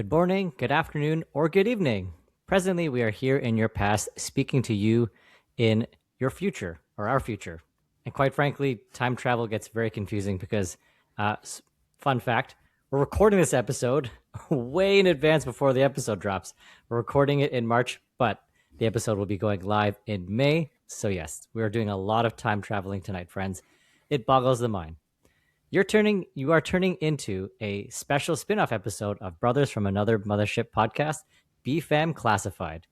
Good morning, good afternoon, or good evening. Presently, we are here in your past speaking to you in your future or our future. And quite frankly, time travel gets very confusing because, fun fact, we're recording this episode way in advance before the episode drops. We're recording it in March, but the episode will be going live in May. So, yes, we are doing a lot of time traveling tonight, friends. It boggles the mind. You are turning into a special spin-off episode of Brothers from Another Mothership podcast, BFAM Classified.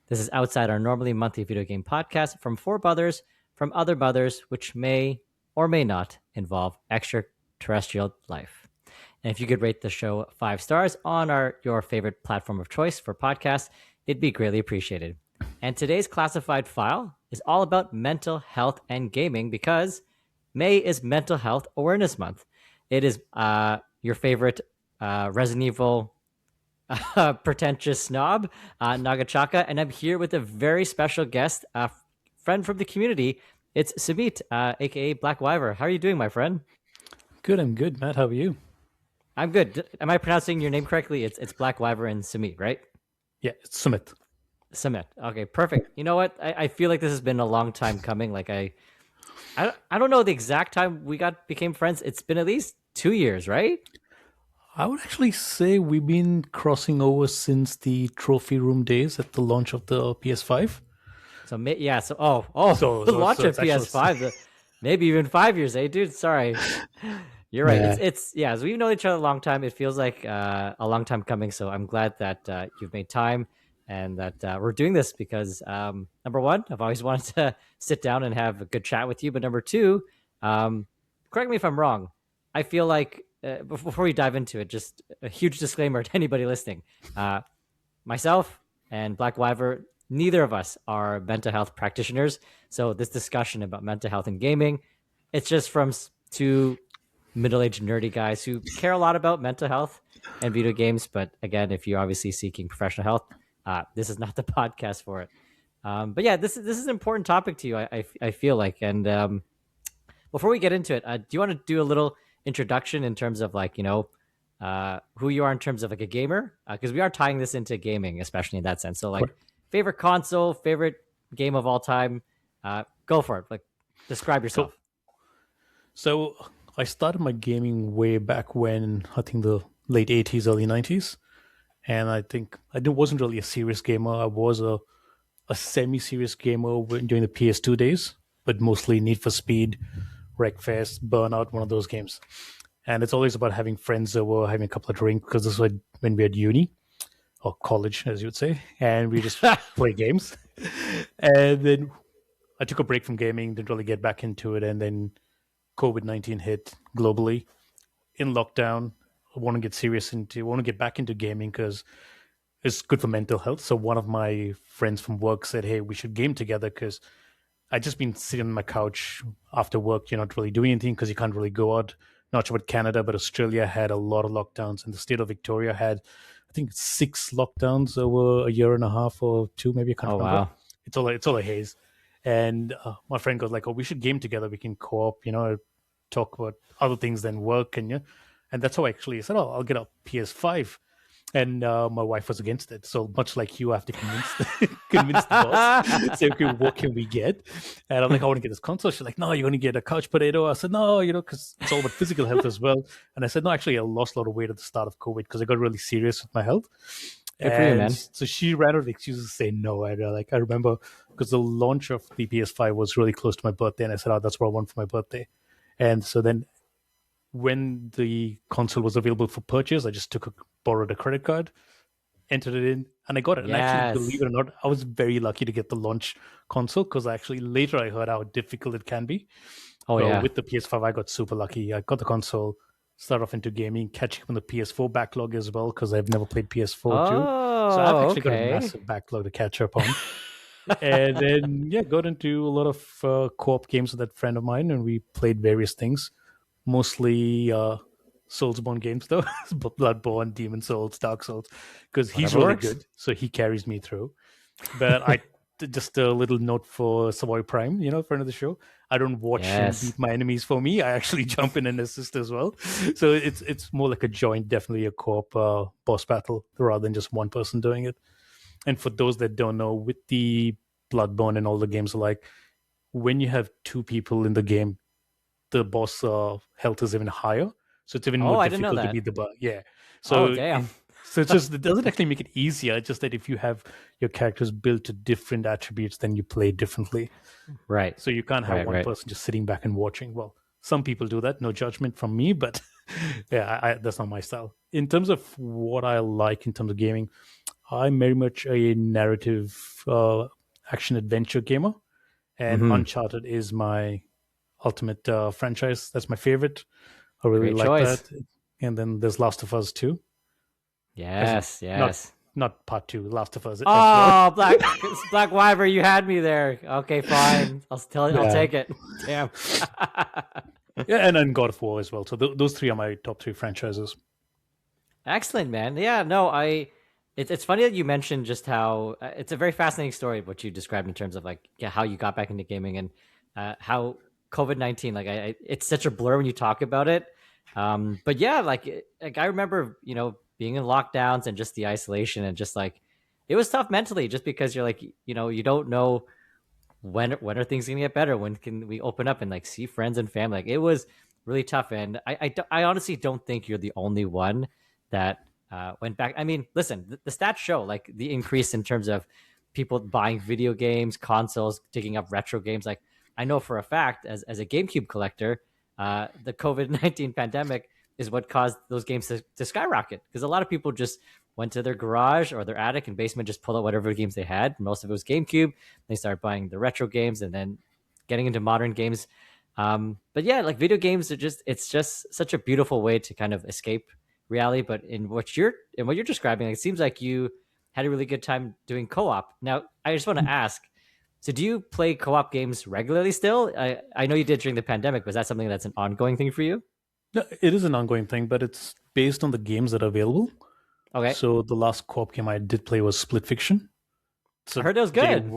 This is outside our normally monthly video game podcast from four brothers from other mothers, which may or may not involve extraterrestrial life. And if you could rate the show 5 stars on your favorite platform of choice for podcasts, it'd be greatly appreciated. And today's classified file is all about mental health and gaming because May is Mental Health Awareness Month. It is your favorite Resident Evil pretentious snob, Ngachacha, and I'm here with a very special guest, a friend from the community. It's Sumit, aka Blackwyvere. How are you doing, my friend? Good, I'm good. Matt, how are you? I'm good. Am I pronouncing your name correctly? It's Blackwyvere and Sumit, right? Yeah, it's Sumit. Sumit. Okay, perfect. You know what? I feel like this has been a long time coming. Like I don't know the exact time we became friends. It's been at least 2 years, right? I would actually say we've been crossing over since the trophy room days at the launch of the PS5. So yeah. So the launch of PS5. Maybe even 5 years, eh, dude? Sorry, you're right. Yeah. It's yeah. As we've known each other a long time, it feels like a long time coming. So I'm glad that you've made time and that we're doing this because number one, I've always wanted to sit down and have a good chat with you. But number two, correct me if I'm wrong. I feel like before we dive into it, just a huge disclaimer to anybody listening. Myself and Blackwyvere, neither of us are mental health practitioners. So this discussion about mental health and gaming, it's just from two middle-aged nerdy guys who care a lot about mental health and video games. But again, if you're obviously seeking professional health, this is not the podcast for it. But yeah, this is an important topic to you. I feel like. And before we get into it, do you want to do a little introduction in terms of like who you are in terms of like a gamer? Because we are tying this into gaming, especially in that sense. So like favorite console, favorite game of all time. Go for it. Like describe yourself. So I started my gaming way back when, I think the late 80s, early 90s. And I think I wasn't really a serious gamer. I was a semi-serious gamer during the PS2 days, but mostly Need for Speed, Wreckfest, Burnout, one of those games. And it's always about having friends over, having a couple of drinks, because this was when we had uni, or college, as you would say, and we just play games. And then I took a break from gaming, didn't really get back into it, and then COVID-19 hit globally in lockdown. I want to get back into gaming because it's good for mental health. So one of my friends from work said, hey, we should game together because I'd just been sitting on my couch after work, you're not really doing anything because you can't really go out. Not sure about Canada, but Australia had a lot of lockdowns, and the state of Victoria had, I think, 6 lockdowns over a year and a half or 2, maybe. I can't remember. Wow. It's all a haze. And my friend goes like, oh, we should game together. We can co-op, talk about other things than work. And that's how I actually said, oh, I'll get a PS5. And my wife was against it. So much like you, I have to convince the boss. Say, okay, what can we get? And I'm like, I want to get this console. She's like, no, you're going to get a couch potato. I said, no, because it's all about physical health as well. And I said, no, actually, I lost a lot of weight at the start of COVID because I got really serious with my health. Good for you, man. So she ran out of excuses to say no. I remember because the launch of the PS5 was really close to my birthday. And I said, oh, that's what I want for my birthday. And so then when the console was available for purchase, I just borrowed a credit card, entered it in, and I got it. Yes. And actually, believe it or not, I was very lucky to get the launch console because later I heard how difficult it can be. Oh, yeah. With the PS5, I got super lucky. I got the console, started off into gaming, catching up on the PS4 backlog as well because I've never played PS4 too. So I've actually got a massive backlog to catch up on. And then, got into a lot of co-op games with that friend of mine, and we played various things. Mostly Soulsborne games, though. Bloodborne, Demon Souls, Dark Souls. Because he's really good, so he carries me through. But just a little note for Savoy Prime, friend of the show. I don't watch him Yes. beat my enemies for me. I actually jump in and assist as well. So it's more like a joint, definitely a co-op boss battle rather than just one person doing it. And for those that don't know, with the Bloodborne and all the games alike, when you have two people in the game, the boss health is even higher, so it's even Oh, more I didn't know difficult to that. beat the boss. Yeah, Oh, so damn. it doesn't actually make it easier. It's just that if you have your characters built to different attributes, then you play differently. Right. So you can't have Right. one Right. person just sitting back and watching. Well, some people do that. No judgment from me, but yeah, that's not my style. In terms of what I like in terms of gaming, I'm very much a narrative action adventure gamer, and Mm-hmm. Uncharted is my ultimate franchise. That's my favorite. I really Great like that. choice. And then there's Last of Us 2, as in Yes. not Yes. not part 2, Last of Us as well. Oh, Blackwyvere, you had me there. Okay, fine. I'll Yeah, take it. Damn. yeah, and then God of War as well. So those three are my top three franchises. Excellent, man. Yeah, no, it's funny that you mentioned just how it's a very fascinating story what you described in terms of like yeah, how you got back into gaming and how COVID-19 like it's such a blur when you talk about it. But yeah, like I remember being in lockdowns and just the isolation and just like it was tough mentally just because you're like you don't know when are things gonna get better? When can we open up and like see friends and family? Like it was really tough, and I honestly don't think you're the only one that went back. I mean, listen, the stats show like the increase in terms of people buying video games, consoles, digging up retro games. Like I know for a fact, as a GameCube collector, the COVID-19 pandemic is what caused those games to skyrocket because a lot of people just went to their garage or their attic and basement, just pulled out whatever games they had. Most of it was GameCube. They started buying the retro games and then getting into modern games. But yeah, like video games are it's just such a beautiful way to kind of escape reality. But in what you're describing, it seems like you had a really good time doing co-op. Now, I just want to ask, so do you play co-op games regularly still? I know you did during the pandemic, but is that something that's an ongoing thing for you? No, it is an ongoing thing, but it's based on the games that are available. Okay. So the last co-op game I did play was Split Fiction. I So heard it was good.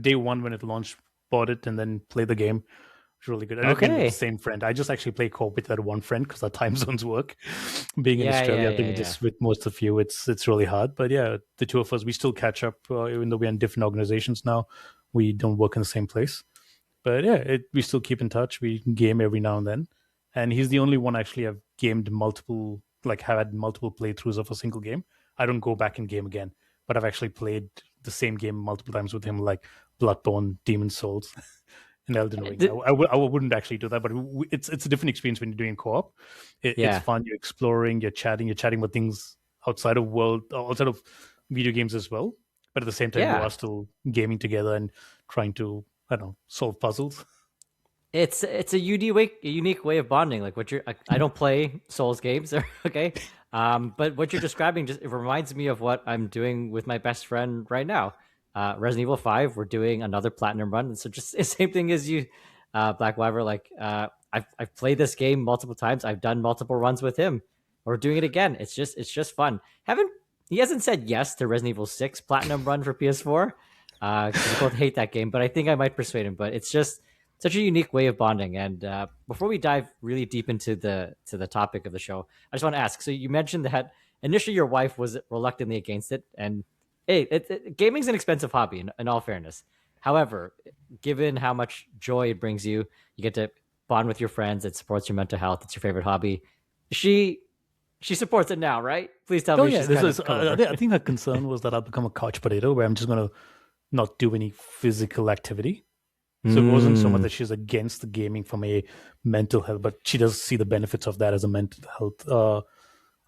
day one when it launched, bought it and then played the game. It's really good. And again, with the Okay. same friend. I just actually play co-op with that one friend because our time zones work. Being in Yeah, Australia, yeah, I think yeah, yeah. just with most of you, it's really hard. But yeah, the two of us, we still catch up, even though we're in different organizations now. We don't work in the same place. But yeah, we still keep in touch. We game every now and then. And he's the only one actually I've gamed multiple, like have had multiple playthroughs of a single game. I don't go back and game again, but I've actually played the same game multiple times with him, like Bloodborne, Demon Souls, and Elden Ring. Did- I wouldn't actually do that, but it's a different experience when you're doing co-op. It's yeah. fun. You're exploring, you're chatting about things outside of video games as well. But at the same time, you Yeah. are still gaming together and trying to, I don't know, solve puzzles. It's a unique way of bonding. Like what you're, I don't play Souls games, okay, but what you're describing just it reminds me of what I'm doing with my best friend right now. Resident Evil 5, we're doing another platinum run, and so just the same thing as you, Blackwyvere. Like I've played this game multiple times. I've done multiple runs with him. We're doing it again. It's just fun. Haven't He hasn't said yes to Resident Evil 6 platinum run for PS4 because we both hate that game, but I think I might persuade him. But it's just such a unique way of bonding. And before we dive really deep into the topic of the show, I just want to ask. So you mentioned that initially your wife was reluctantly against it, and hey, gaming's an expensive hobby. In all fairness, however, given how much joy it brings you, you get to bond with your friends. It supports your mental health. It's your favorite hobby. She she supports it now, right? Please tell Oh me yeah, she's this kind is. of come over. I think her concern was that I'll become a couch potato, where I'm just going to not do any physical activity. So it wasn't so much Mm. that she's against the gaming from a mental health, but she does see the benefits of that as a mental health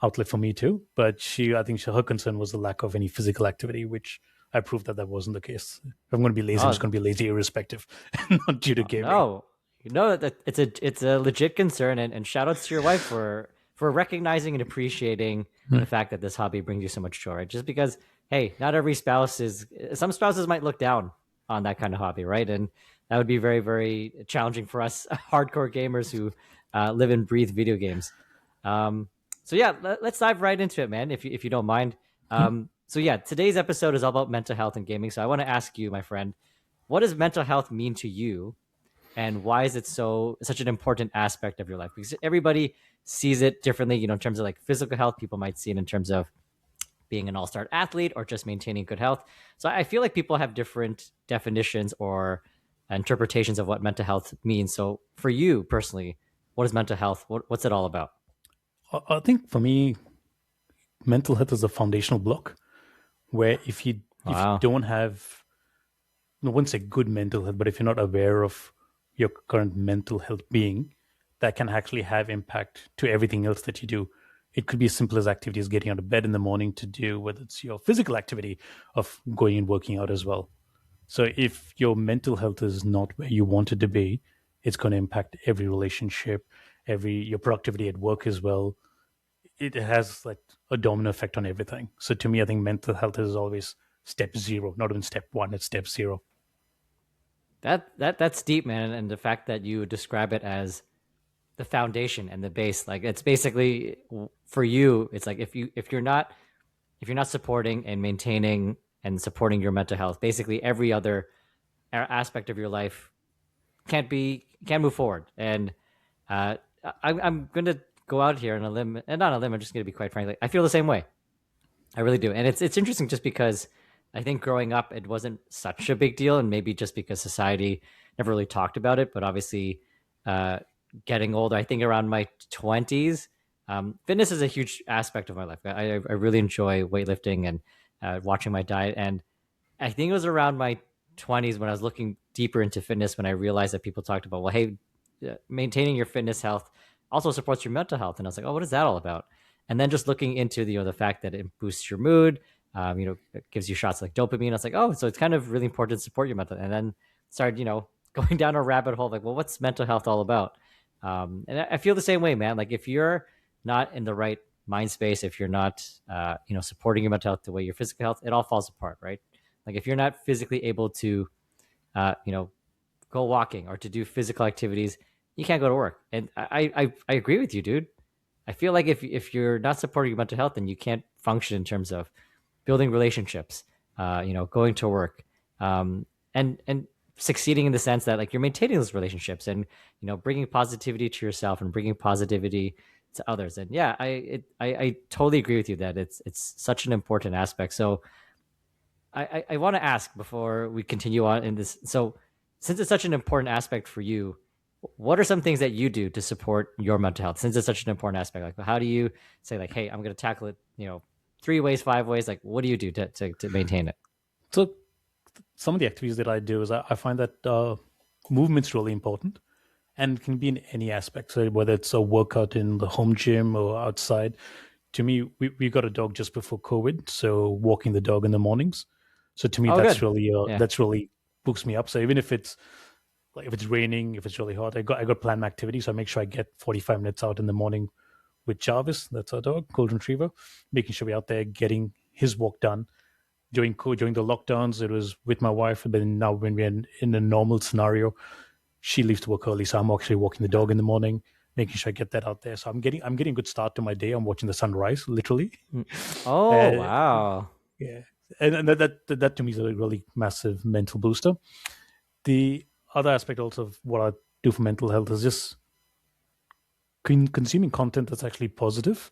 outlet for me too. But her concern was the lack of any physical activity, which I proved that wasn't the case. If I'm going to be lazy, I'm just Oh, going to be lazy irrespective, not due to gaming. no, that it's a legit concern, and shout outs to your wife for recognizing and appreciating the Right. fact that this hobby brings you so much joy. Right? Just because, hey, not every spouse is. Some spouses might look down on that kind of hobby, right? And that would be very very challenging for us hardcore gamers who live and breathe video games. So yeah, let's dive right into it, man. If you don't mind. Yeah. So yeah, today's episode is all about mental health and gaming. So I want to ask you, my friend, what does mental health mean to you, and why is it such an important aspect of your life? Because everybody sees it differently. In terms of like physical health, people might see it in terms of being an all-star athlete or just maintaining good health. So I feel like people have different definitions or interpretations of what mental health means. So for you personally, what is mental health? What's it all about? I think for me, mental health is a foundational block where if you Wow. don't have, no one say good mental health, but if you're not aware of your current mental health being, that can actually have impact to everything else that you do. It could be as simple as activities getting out of bed in the morning to do, whether it's your physical activity of going and working out as well. So if your mental health is not where you want it to be, it's going to impact every relationship, every your productivity at work as well. It has like a domino effect on everything. So to me, I think mental health is always step zero, not even step one, it's step zero. That's deep, man. And the fact that you describe it as the foundation and the base, like it's basically for you, it's like if you're not supporting and maintaining and supporting your mental health, basically every other aspect of your life can't move forward. And I'm gonna go out here on a limb, and not a limb. I'm just gonna be quite frankly, I feel the same way. I really do, and it's interesting just because I think growing up it wasn't such a big deal, and maybe just because society never really talked about it. But obviously, uh, getting older, I think around my 20s, fitness is a huge aspect of my life. I really enjoy weightlifting and watching my diet, and I think it was around my 20s when I was looking deeper into fitness when I realized that people talked about, well, hey, maintaining your fitness health also supports your mental health, and I was like, oh, what is that all about? And then just looking into the fact that it boosts your mood, it gives you shots like dopamine. I was like, oh, so it's kind of really important to support your mental. And then started going down a rabbit hole, like, well, what's mental health all about? And I feel the same way, man. Like if you're not in the right mind space, if you're not supporting your mental health the way your physical health, it all falls apart, right? Like if you're not physically able to uh, you know go walking or to do physical activities, you can't go to work. And I agree with you, dude. I feel like if you're not supporting your mental health, then you can't function in terms of building relationships, going to work, and succeeding in the sense that like you're maintaining those relationships and bringing positivity to yourself and bringing positivity to others. And yeah, I totally agree with you that it's such an important aspect. So I want to ask before we continue on in this. So, since it's such an important aspect for you, what are some things that you do to support your mental health? Since it's such an important aspect, like how do you say like, hey, I'm going to tackle it, 3 ways, 5 ways? Like, what do you do to maintain it? So some of the activities that I do is I find that movement's really important and can be in any aspect. So whether it's a workout in the home gym or outside. To me, we got a dog just before COVID, so walking the dog in the mornings. So to me, Oh, good. Yeah. that's really boosts me up. So even if it's like if it's raining, if it's really hot, I got planned activity, so I make sure I get 45 minutes out in the morning with Jarvis. That's our dog, golden retriever, making sure we're out there getting his walk done. During the lockdowns, it was with my wife, but now when we're in a normal scenario, she leaves to work early, so I'm actually walking the dog in the morning, making sure I get that out there. So I'm getting a good start to my day. I'm watching the sunrise, literally. Mm. Oh, Uh, wow. yeah, and that to me is a really massive mental booster. The other aspect also of what I do for mental health is just consuming content that's actually positive,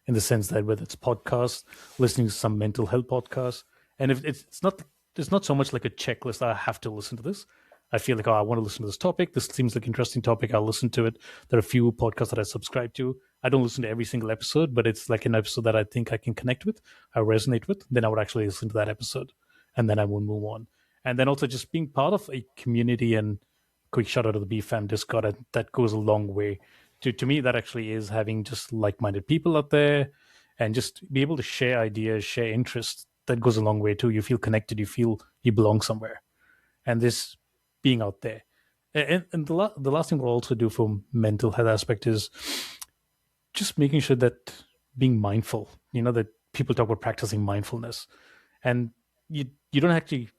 in the sense that whether it's podcasts, listening to some mental health podcasts, and if it's not so much like a checklist. I have to listen to this. I feel like, oh, I want to listen to this topic. This seems like an interesting topic. I'll listen to it. There are a few podcasts that I subscribe to. I don't listen to every single episode, but it's like an episode that I think I can connect with, I resonate with. Then I would actually listen to that episode, and then I will move on. And then also just being part of a community, and quick shout out to the BFAM Discord. That goes a long way. To me, that actually is having just like minded people out there, and just be able to share ideas, share interests. That goes a long way too. You feel connected. You feel you belong somewhere, and this being out there. And the last thing we'll also do for mental health aspect is just making sure that being mindful. That people talk about practicing mindfulness, and you don't actually.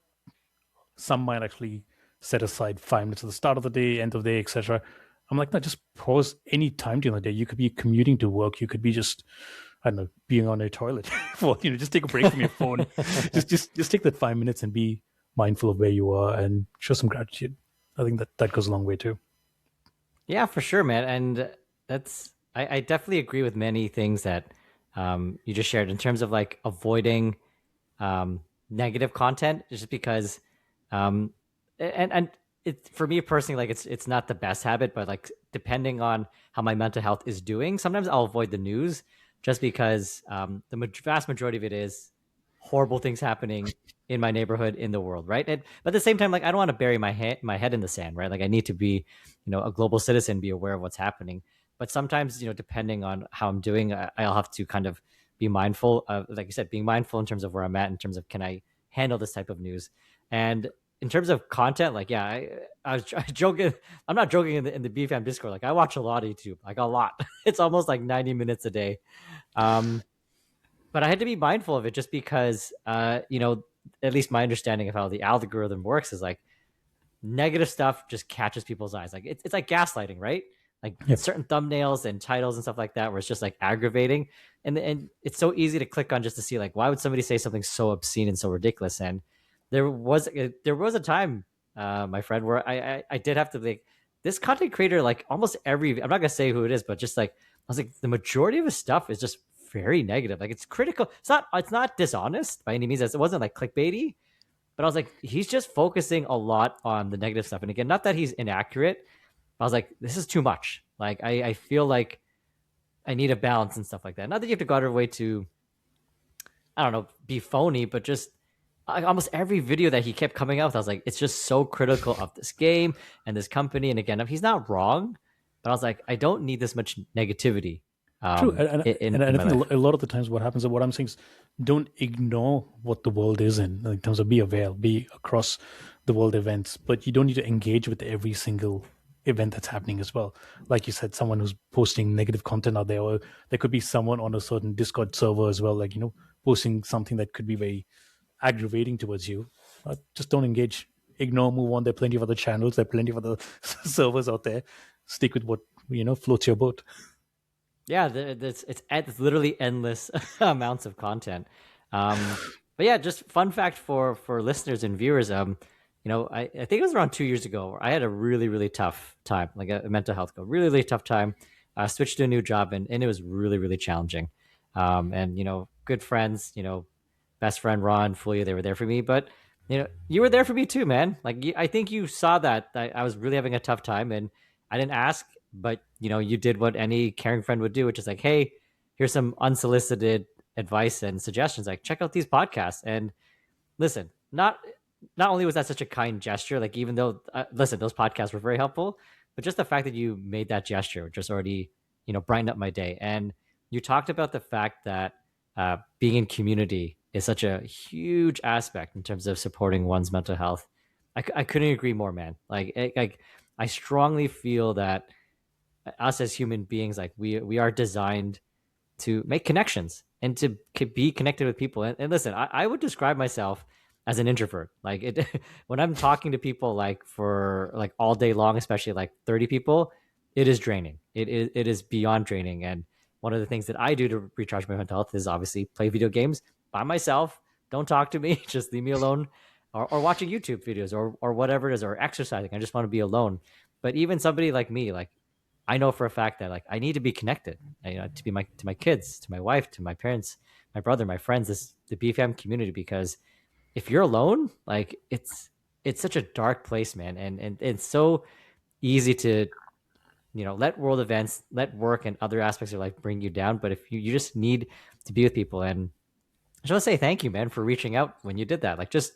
Some might actually set aside 5 minutes at the start of the day, end of the day, etc. I'm like, no, just pause any time during the day. You could be commuting to work. You could be just, I don't know, being on a toilet for just take a break from your phone. Just take that 5 minutes and be mindful of where you are and show some gratitude. I think that goes a long way too. Yeah, for sure, man. And I definitely agree with many things that you just shared in terms of like avoiding negative content, just because, um, and it for me personally, like it's not the best habit, but like depending on how my mental health is doing, sometimes I'll avoid the news just because the vast majority of it is horrible things happening in my neighborhood, in the world, right? But at the same time, like I don't want to bury my head in the sand, right? Like I need to be, a global citizen, be aware of what's happening. But sometimes, depending on how I'm doing, I'll have to kind of be mindful of, like you said, being mindful in terms of where I'm at, in terms of can I handle this type of news. And in terms of content, like yeah, I was joking. I'm not joking in the BFAM Discord. Like I watch a lot of YouTube, like a lot. It's almost like 90 minutes a day. Um, but I had to be mindful of it just because, at least my understanding of how the algorithm works is like negative stuff just catches people's eyes. Like it's like gaslighting, right? Like Yep. certain thumbnails and titles and stuff like that, where it's just like aggravating, and it's so easy to click on just to see like why would somebody say something so obscene and so ridiculous. And there was a time, my friend, where I did have to like this content creator, like almost every, I'm not gonna say who it is, but just like I was like the majority of his stuff is just very negative. Like it's critical. It's not dishonest by any means. It wasn't like clickbaity, but I was like, he's just focusing a lot on the negative stuff. And again, not that he's inaccurate. I was like, this is too much. Like, I feel like I need a balance and stuff like that. Not that you have to go out of your way to, I don't know, be phony, but just almost every video that he kept coming out with, I was like, it's just so critical of this game and this company. And again, he's not wrong, but I was like, I don't need this much negativity True, and in I my think life. a lot of the times what happens, and what I'm saying is, don't ignore what the world is in terms of be aware, be across the world events, but you don't need to engage with every single event that's happening as well. Like you said, someone who's posting negative content out there, or there could be someone on a certain Discord server as well, like posting something that could be very aggravating towards you. Just don't engage, ignore, move on. There are plenty of other channels, there are plenty of other servers out there. Stick with what floats your boat. Yeah, it's literally endless amounts of content. But yeah, just fun fact for listeners and viewers. I think it was around 2 years ago where I had a really really tough time, like a mental health go, really really tough time. I switched to a new job, and it was really really challenging. And good friends, best friend Ron, Fulia, they were there for me, but you were there for me too, man. Like I think you saw that I was really having a tough time, and I didn't ask, but you did what any caring friend would do, which is like, hey, here's some unsolicited advice and suggestions. Like, check out these podcasts and listen. Not only was that such a kind gesture, like even though listen, those podcasts were very helpful, but just the fact that you made that gesture just already brightened up my day. And you talked about the fact that being in community is such a huge aspect in terms of supporting one's mental health. I couldn't agree more, man. Like I strongly feel that us as human beings, like we are designed to make connections and to be connected with people. And listen, I would describe myself as an introvert. Like when I'm talking to people, like for like all day long, especially like 30 people, it is draining. It is beyond draining. And one of the things that I do to recharge my mental health is obviously play video games by myself. Don't talk to me. Just leave me alone. Or watching YouTube videos, or whatever it is, or exercising. I just want to be alone. But even somebody like me, like I know for a fact that like I need to be connected, to be to my kids, to my wife, to my parents, my brother, my friends, the BFAM community. Because if you're alone, like it's such a dark place, man, and it's so easy to let world events, let work and other aspects of life bring you down. But if you just need to be with people. And I just want to say thank you, man, for reaching out when you did that. Like just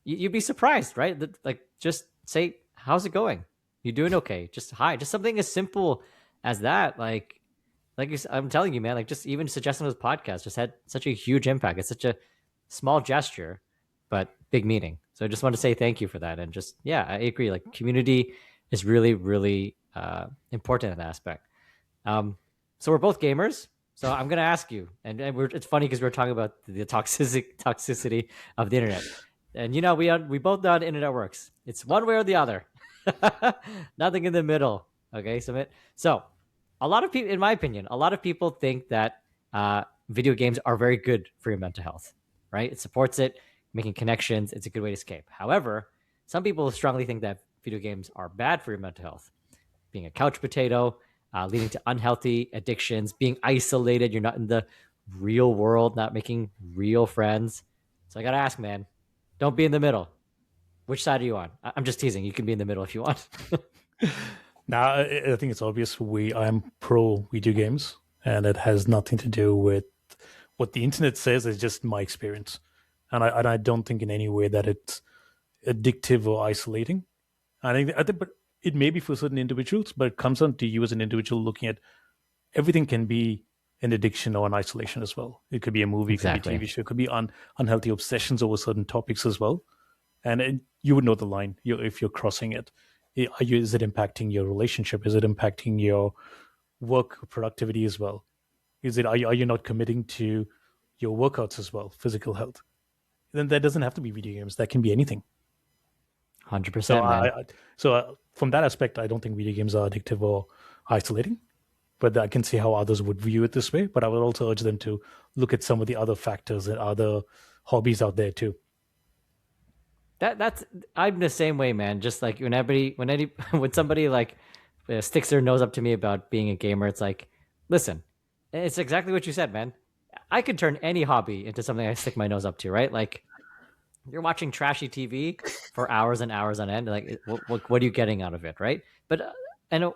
you'd be surprised, right? Like just say, how's it going? You doing okay? Just hi. Just something as simple as that. I'm telling you, man. Like just even suggesting those podcasts just had such a huge impact. It's such a small gesture, but big meaning. So I just want to say thank you for that. And just yeah, I agree. Like community is really really important in that aspect. So we're both gamers. So I'm gonna ask you, and it's funny because we're talking about the toxicity of the internet, and we both know how the internet works. It's one way or the other, nothing in the middle. Okay, so a lot of people, in my opinion, a lot of people think that video games are very good for your mental health, right? It supports it, making connections. It's a good way to escape. However, some people strongly think that video games are bad for your mental health, being a couch potato, leading to unhealthy addictions, being isolated. You're not in the real world, not making real friends. So I got to ask, man, don't be in the middle. Which side are you on? I'm just teasing. You can be in the middle if you want. Now, I think it's obvious I'm pro video games, and it has nothing to do with what the internet says. It's just my experience, and I don't think in any way that it's addictive or isolating. But it may be for certain individuals, but it comes down to you as an individual looking at everything can be an addiction or an isolation as well. It could be a movie, it could be a TV show, it could be unhealthy obsessions over certain topics as well. And you would know the line if you're crossing it. Is it impacting your relationship? Is it impacting your work productivity as well? Are you not committing to your workouts as well, physical health? Then that doesn't have to be video games. That can be anything. 100%, man. From that aspect, I don't think video games are addictive or isolating. But I can see how others would view it this way. But I would also urge them to look at some of the other factors and other hobbies out there too. That's I'm the same way, man. Just like when somebody like sticks their nose up to me about being a gamer, it's like, listen, it's exactly what you said, man. I could turn any hobby into something I stick my nose up to, right? Like you're watching trashy TV for hours and hours on end. Like, what are you getting out of it, right? But I know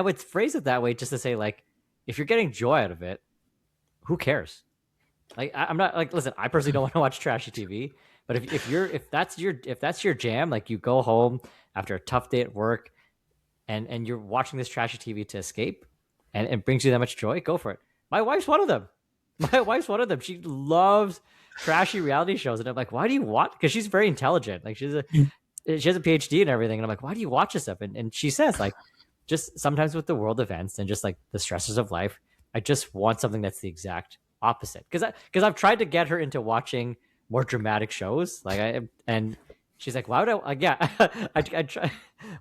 it's phrased it that way just to say like, if you're getting joy out of it, who cares? Like I'm not like, listen, I personally don't want to watch trashy TV, but if that's your jam, like you go home after a tough day at work, and you're watching this trashy TV to escape, and it brings you that much joy, go for it. My wife's one of them. My wife's one of them. She loves trashy reality shows, and I'm like, why do you watch? Because she's very intelligent. Like she has a PhD and everything, and I'm like, why do you watch this stuff? And she says like, just sometimes with the world events and just like the stresses of life, I just want something that's the exact opposite. Because I've tried to get her into watching more dramatic shows, and she's like, why would I? Yeah, I try.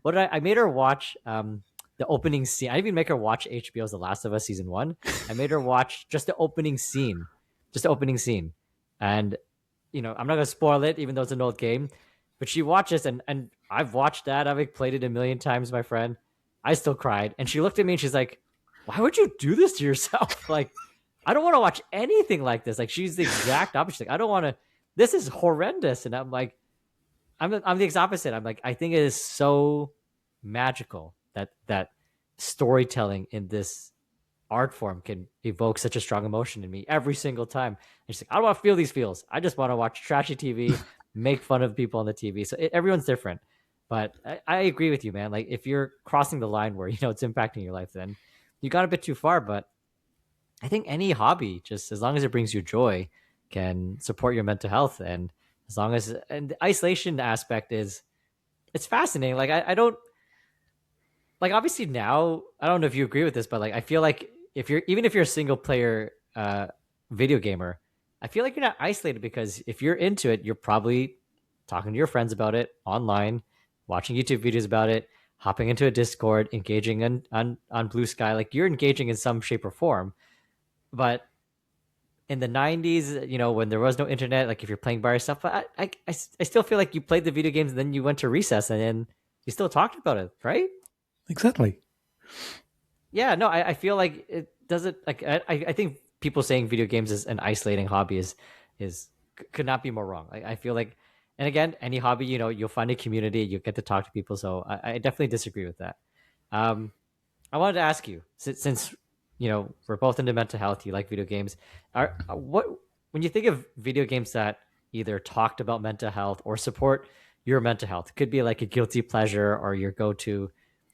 I made her watch the opening scene. I even make her watch HBO's The Last of Us season 1. I made her watch just the opening scene, and I'm not gonna spoil it, even though it's an old game. But she watches, and I've watched that. I've played it a million times, my friend. I still cried, and she looked at me and she's like, "Why would you do this to yourself?" Like, I don't want to watch anything like this. Like, she's the exact opposite. Like, I don't want to. This is horrendous, and I'm like, I'm the exact opposite. I'm like, I think it is so magical that storytelling in this art form can evoke such a strong emotion in me every single time. And she's like, I don't want to feel these feels. I just want to watch trashy TV, make fun of people on the TV. So everyone's different. But I agree with you, man. Like if you're crossing the line where, it's impacting your life, then you got a bit too far. But I think any hobby, just as long as it brings you joy, can support your mental health. And and the isolation aspect it's fascinating. Like I don't, like obviously now, I don't know if you agree with this, but like I feel like if you're a single player video gamer, I feel like you're not isolated, because if you're into it, you're probably talking to your friends about it online, watching YouTube videos about it, hopping into a Discord, engaging on Blue Sky. Like you're engaging in some shape or form. But in the 90s, when there was no internet, like if you're playing by yourself, I still feel like you played the video games and then you went to recess and then you still talked about it, right? Exactly. Yeah, no, I feel like it doesn't, like I think people saying video games is an isolating hobby is could not be more wrong. I feel like, and again, any hobby, you'll find a community, you get to talk to people. So I definitely disagree with that. I wanted to ask you, since we're both into mental health, you like video games. When you think of video games that either talked about mental health or support your mental health, it could be like a guilty pleasure or your go-to,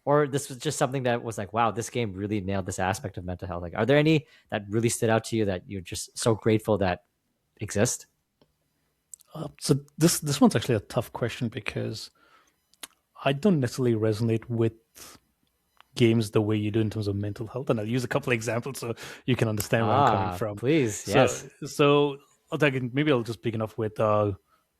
or this was just something that was like, wow, this game really nailed this aspect of mental health. Like, are there any that really stood out to you that you're just so grateful that exist? So this one's actually a tough question because I don't necessarily resonate with games the way you do in terms of mental health, and I'll use a couple of examples so you can understand where I'm coming from. Please, yes. So maybe I'll just begin off with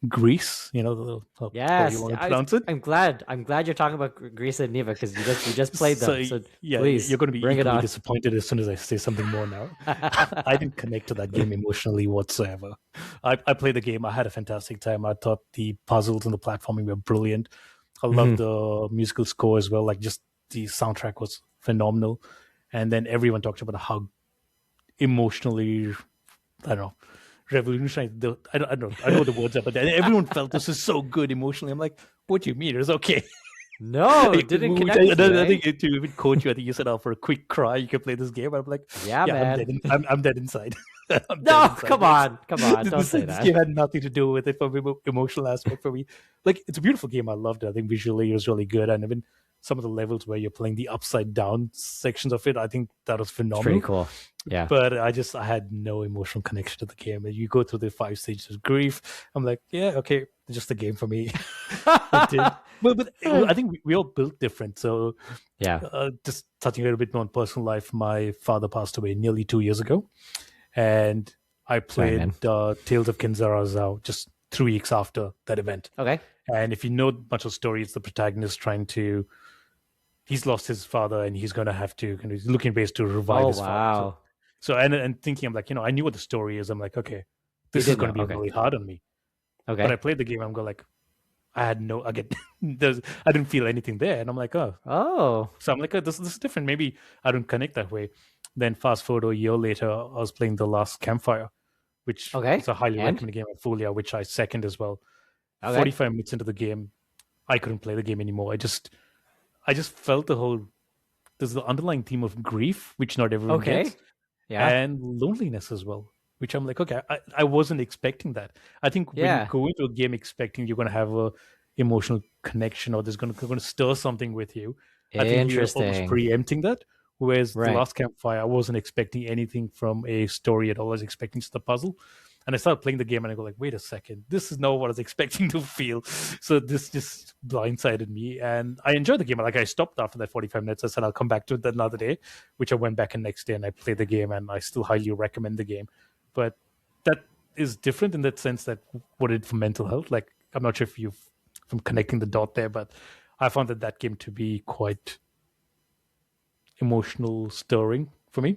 Greece. However you Yes, want to pronounce it. I'm glad. I'm glad you're talking about Greece and Neva because you just played So them. So yeah, you're please going to be bring it equally on. disappointed as soon as I say something more now. I didn't connect to that game emotionally whatsoever. I played the game. I had a fantastic time. I thought the puzzles and the platforming were brilliant. I loved Mhm. the musical score as well. Like just the soundtrack was phenomenal. And then everyone talked about how emotionally, I don't know, revolutionary. I know what the words are, but everyone felt this is so good emotionally. I'm like, what do you mean? It's okay. No, didn't Which connect with you, I eh? think to even coach you, I think you said, "Oh, for a quick cry, you can play this game." I'm like, Yeah, "Yeah, I'm dead. man. I'm dead inside. I'm dead No, inside." come on, don't say This game that. had nothing to do with it from emotional aspect for me. Like, it's a beautiful game. I loved it. I think visually it was really good, and even some of the levels where you're playing the upside down sections of it, I think that was It's pretty phenomenal. cool. Yeah. But I had no emotional connection to the game. And you go through the 5 stages of grief. I'm like, yeah, okay, it's just a game for me. It did. But I think we all built different. So Yeah. just touching a little bit more on personal life, my father passed away nearly 2 years ago, and I Sorry, man. played Tales of Kinzarazao just 3 weeks after that event. Okay. And if you know much of the story, it's the protagonist trying to. He's lost his father, and he's going to have to. He's looking ways to revive Oh his father. wow. So and thinking, I'm like, I knew what the story is. I'm like, okay, You this is did going know. to be Okay. really hard on me. But Okay. I played the game. I'm going like, I had no, I get, I didn't feel anything there, and I'm like, oh, Oh. so I'm like, oh, this is different. Maybe I don't connect that way. Then fast forward a year later, I was playing The Last Campfire, which Okay. is a highly And recommended game of Folia, which I second as well. okay. 45 minutes into the game, I couldn't play the game anymore. I just felt there's the underlying theme of grief, which not everyone gets, Okay. Yeah. and loneliness as well. Which I'm like, okay, I wasn't expecting that. I think when you Yeah. go into a game expecting you're going to have a emotional connection or there's going to stir something with you, I think you're almost Interesting. preempting that. Whereas the Right. last campfire, I wasn't expecting anything from a story at all. I was expecting just a puzzle. And I started playing the game and I go like, wait a second, this is not what I was expecting to feel. So this just blindsided me. And I enjoyed the game. Like I stopped after that 45 minutes. I said I'll come back to it another day, which I went back and next day and I played the game and I still highly recommend the game. But that is different in that sense that what it did for mental health. Like I'm not sure if you've from connecting the dot there, but I found that game to be quite emotional stirring for me,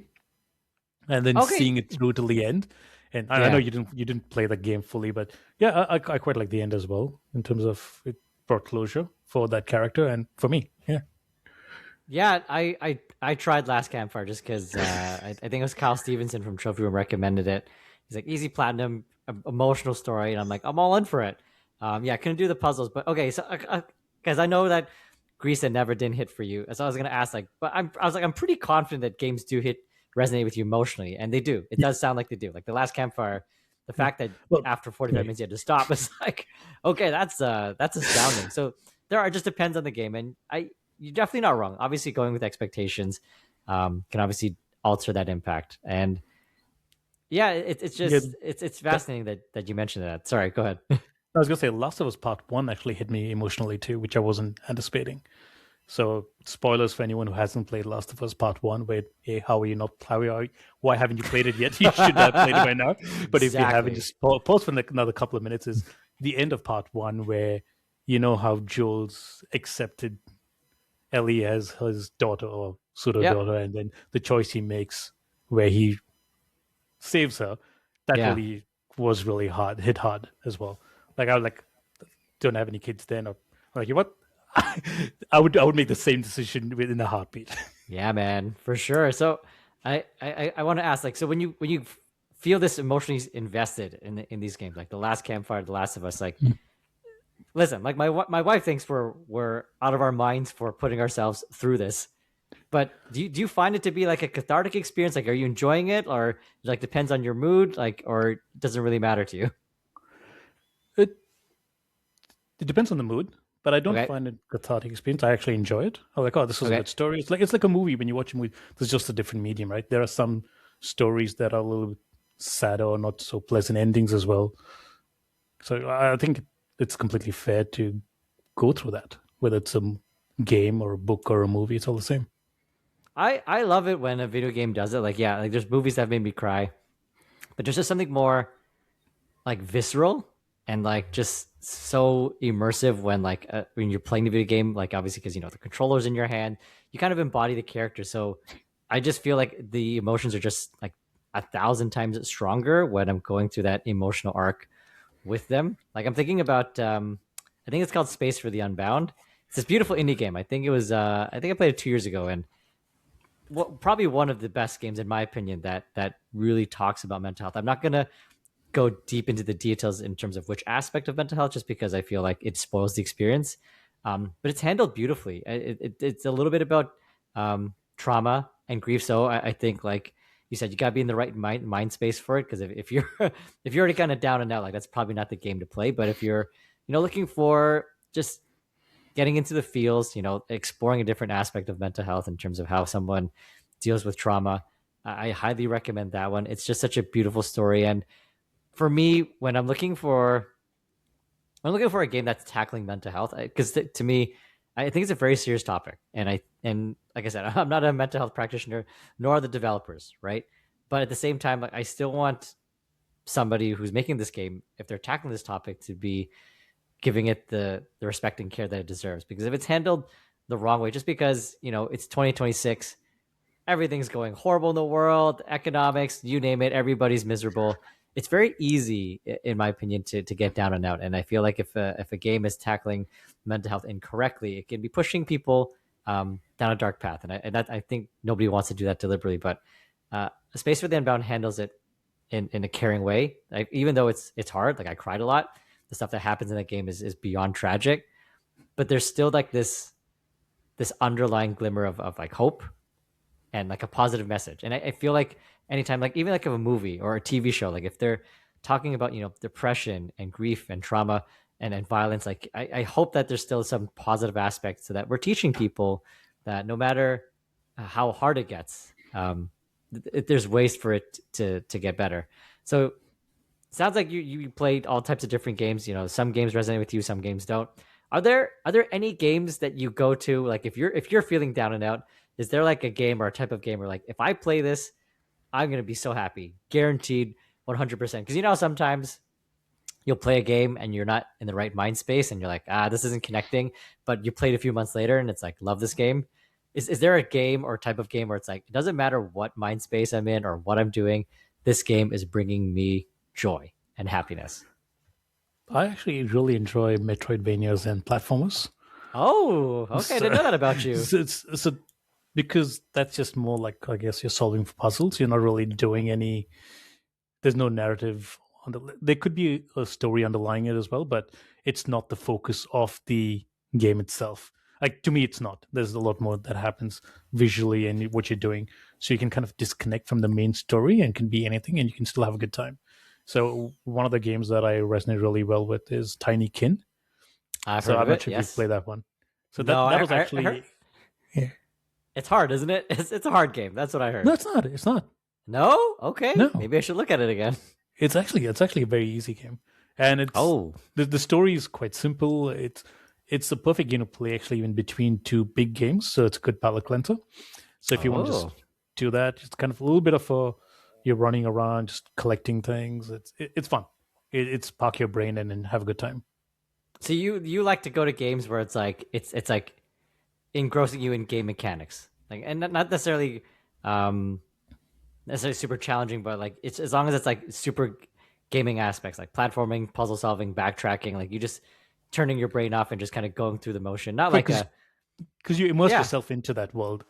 and then Okay. seeing it through till the end. And I know Yeah. you didn't play the game fully, but yeah, I quite like the end as well in terms of it brought closure for that character and for me. Yeah, Yeah. I tried Last Campfire just because I think it was Kyle Stevenson from Trophy Room recommended it. He's like easy platinum, emotional story, and I'm like I'm all in for it. Yeah, I couldn't do the puzzles, but okay. So because I know that Grease and Never didn't hit for you, so I was gonna ask like, but I was like I'm pretty confident that games do hit resonate with you emotionally, and they do. It yeah, does sound like they do. Like the Last Campfire, the yeah. fact that Well, after 45 yeah, minutes you had to stop is like, okay, that's astounding. So there are just depends on the game, and you're definitely not wrong. Obviously, going with expectations can obviously alter that impact, and yeah, it's yeah. just it's That, fascinating that you mentioned that. Sorry, go ahead. I was gonna say, Last of Us Part One actually hit me emotionally too, which I wasn't anticipating. So, spoilers for anyone who hasn't played Last of Us Part One. Where, hey, how are you not? Why haven't you played it yet? You should have played it by now. But if you haven't, Exactly. just pause for like another couple of minutes. Is the end of Part One where you know how Joel's accepted Ellie as his daughter or pseudo Yep. daughter, and then the choice he makes where he saves her. That Yeah. really was really hard, hit hard as well. Like I was like, don't have any kids then, or like, you know what? I would make the same decision within a heartbeat. Yeah, man, for sure. So I want to ask, like, so when you feel this emotionally invested in these games, like the Last Campfire, The Last of Us, like, listen, like my wife thinks we're out of our minds for putting ourselves through this. But do you find it to be like a cathartic experience? Like, are you enjoying it, or like depends on your mood, like, or it doesn't really matter to you? It it depends on the mood, but I don't Okay. find it cathartic experience. I actually enjoy it. I'm like, oh, this was a Okay. good story. It's like a movie when you watch a movie. There's just a different medium, right? There are some stories that are a little bit sadder or not so pleasant endings as well. So I think it's completely fair to go through that, whether it's a game or a book or a movie. It's all the same. I love it when a video game does it. Like, yeah, like there's movies that made me cry, but there's just something more like visceral and like just so immersive when you're playing the video game, like obviously because the controller's in your hand, you kind of embody the character. So I just feel like the emotions are just like 1,000 times stronger when I'm going through that emotional arc with them. Like I'm thinking about I think it's called Space for the Unbound. It's this beautiful indie game. I think I played it 2 years ago, and probably one of the best games in my opinion that really talks about mental health. I'm not gonna go deep into the details in terms of which aspect of mental health, just because I feel like it spoils the experience. But it's handled beautifully. It's a little bit about trauma and grief. So I think, like you said, you gotta be in the right mind space for it. Because if you're if you're already kind of down and out, like that's probably not the game to play. But if you're looking for just getting into the feels, exploring a different aspect of mental health in terms of how someone deals with trauma, I highly recommend that one. It's just such a beautiful story. And for me, when I'm looking for a game that's tackling mental health, because to me, I think it's a very serious topic, and like I said, I'm not a mental health practitioner, nor are the developers, right? But at the same time, like, I still want somebody who's making this game, if they're tackling this topic, to be giving it the respect and care that it deserves. Because if it's handled the wrong way, just because it's 2026, everything's going horrible in the world, economics, you name it, everybody's miserable. It's very easy, in my opinion, to get down and out. And I feel like if a game is tackling mental health incorrectly, it can be pushing people down a dark path. And I think nobody wants to do that deliberately. But Space for the Unbound handles it in a caring way. Like, even though it's hard, like I cried a lot. The stuff that happens in that game is beyond tragic, but there's still like this underlying glimmer of like hope and like a positive message. And I feel like anytime, like even like of a movie or a TV show, like if they're talking about depression and grief and trauma and violence, like I hope that there's still some positive aspects so that we're teaching people that no matter how hard it gets, there's ways for it to get better. So sounds like you played all types of different games. Some games resonate with you, some games don't. Are there any games that you go to, like if you're feeling down and out? Is there like a game or a type of game where, like, if I play this, I'm gonna be so happy, guaranteed, 100%? Because sometimes you'll play a game and you're not in the right mind space, and you're like, this isn't connecting. But you played a few months later, and it's like, love this game. Is there a game or type of game where it's like, it doesn't matter what mind space I'm in or what I'm doing, this game is bringing me joy and happiness? I actually really enjoy Metroidvanias and platformers. Oh, okay. I So, didn't know that about you. so because that's just more like, I guess, you're solving for puzzles. You're not really doing any. There's no narrative. There could be a story underlying it as well, but it's not the focus of the game itself. Like, to me, it's not. There's a lot more that happens visually and what you're doing, so you can kind of disconnect from the main story and can be anything, and you can still have a good time. So one of the games that I resonate really well with is Tiny Kin. I've So heard of I'm not it. sure if you've Yes. played that one. So No, that was I heard actually. Yeah. it's hard, isn't it? It's a hard game. That's what I No, heard. it's not. It's not. No? Okay. No, Maybe I should look at it again. it's actually a very easy game, and it's Oh. the story is quite simple. It's a perfect game to play actually in between two big games, so it's a good palate cleanser. So if you want to just Oh. do that, it's kind of a little bit of a you're running around just collecting things. It's fun. It's park your brain and have a good time. So you like to go to games where it's like engrossing you in game mechanics. Like, and not necessarily super challenging, but like it's as long as it's like super gaming aspects, like platforming, puzzle solving, backtracking, like you just turning your brain off and just kind of going through the motion. Not like Because a you immerse yeah. yourself into that world.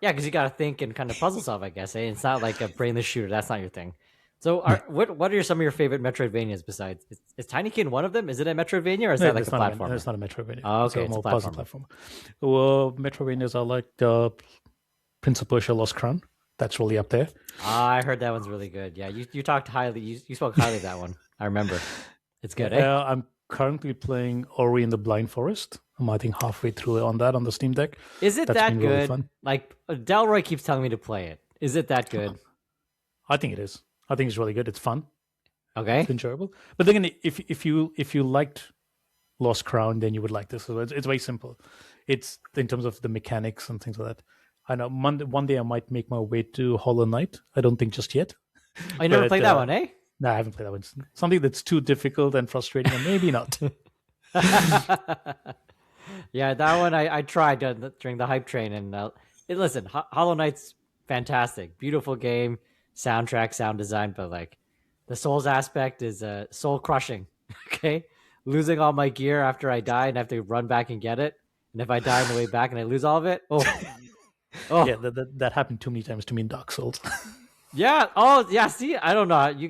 Yeah, because you got to think and kind of puzzle solve, I guess. It's not like a brainless shooter. That's not your thing. So, what are some of your favorite Metroidvanias besides? Is Tinykin one of them? Is it a Metroidvania or is No, that like a platformer? it's not a Metroidvania. Oh, It's okay, a it's a more puzzle platformer. platform. Well, Metroidvanias are like Prince of Persia: Lost Crown. That's really up there. I heard that one's really good. Yeah, you talked highly. You spoke highly of that one. I remember. It's good, eh? I'm currently playing Ori in the Blind Forest. I'm, I think, halfway through on that on the Steam Deck. Is it That's that been really good? fun. Like Delroy keeps telling me to play it. Is it that good? I think it is. I think it's really good. It's fun. Okay. It's enjoyable. But then, again, if you liked Lost Crown, then you would like this. So it's very simple. It's in terms of the mechanics and things like that. I know one day I might make my way to Hollow Knight. I don't think just yet, I never but played that one, eh? No, I haven't played that one. Something that's too difficult and frustrating, and maybe not. Yeah, that one I tried during the hype train, and listen, Hollow Knight's fantastic, beautiful game, soundtrack, sound design, but like the Souls aspect is soul crushing. Okay, losing all my gear after I die and I have to run back and get it, and if I die on the way back and I lose all of it, Yeah, oh, that happened too many times to me in Dark Souls. yeah, oh yeah. See, I don't know. You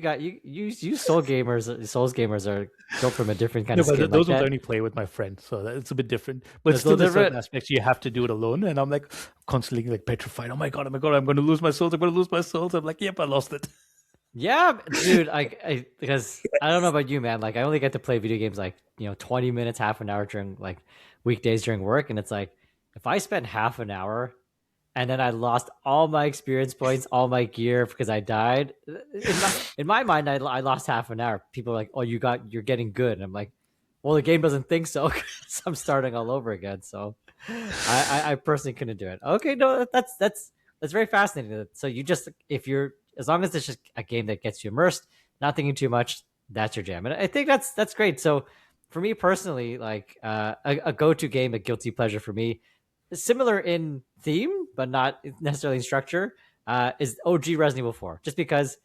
Souls gamers are built from a different kind No, of but skin like those ones I that. only play with my friends, so it's a bit different. But It's a still, little there's certain different. aspects you have to do it alone, and I'm like constantly like petrified. Oh my god, I'm going to lose my souls. I'm going to lose my souls. I'm like, yep, I lost it. Yeah, dude, because I don't know about you, man. Like, I only get to play video games like 20 minutes, half an hour during like weekdays during work, and it's like if I spent half an hour and then I lost all my experience points, all my gear because I died. In my mind, I lost half an hour. People are like, "Oh, you're getting good," and I'm like, "Well, the game doesn't think so. 'Cause I'm starting all over again." So, I personally couldn't do it. Okay, no, that's very fascinating. So you just if you're as long as it's just a game that gets you immersed, not thinking too much, that's your jam, and I think that's great. So for me personally, like a go-to game, a guilty pleasure for me, similar in theme but not necessarily in structure, is OG Resident Evil 4. Just because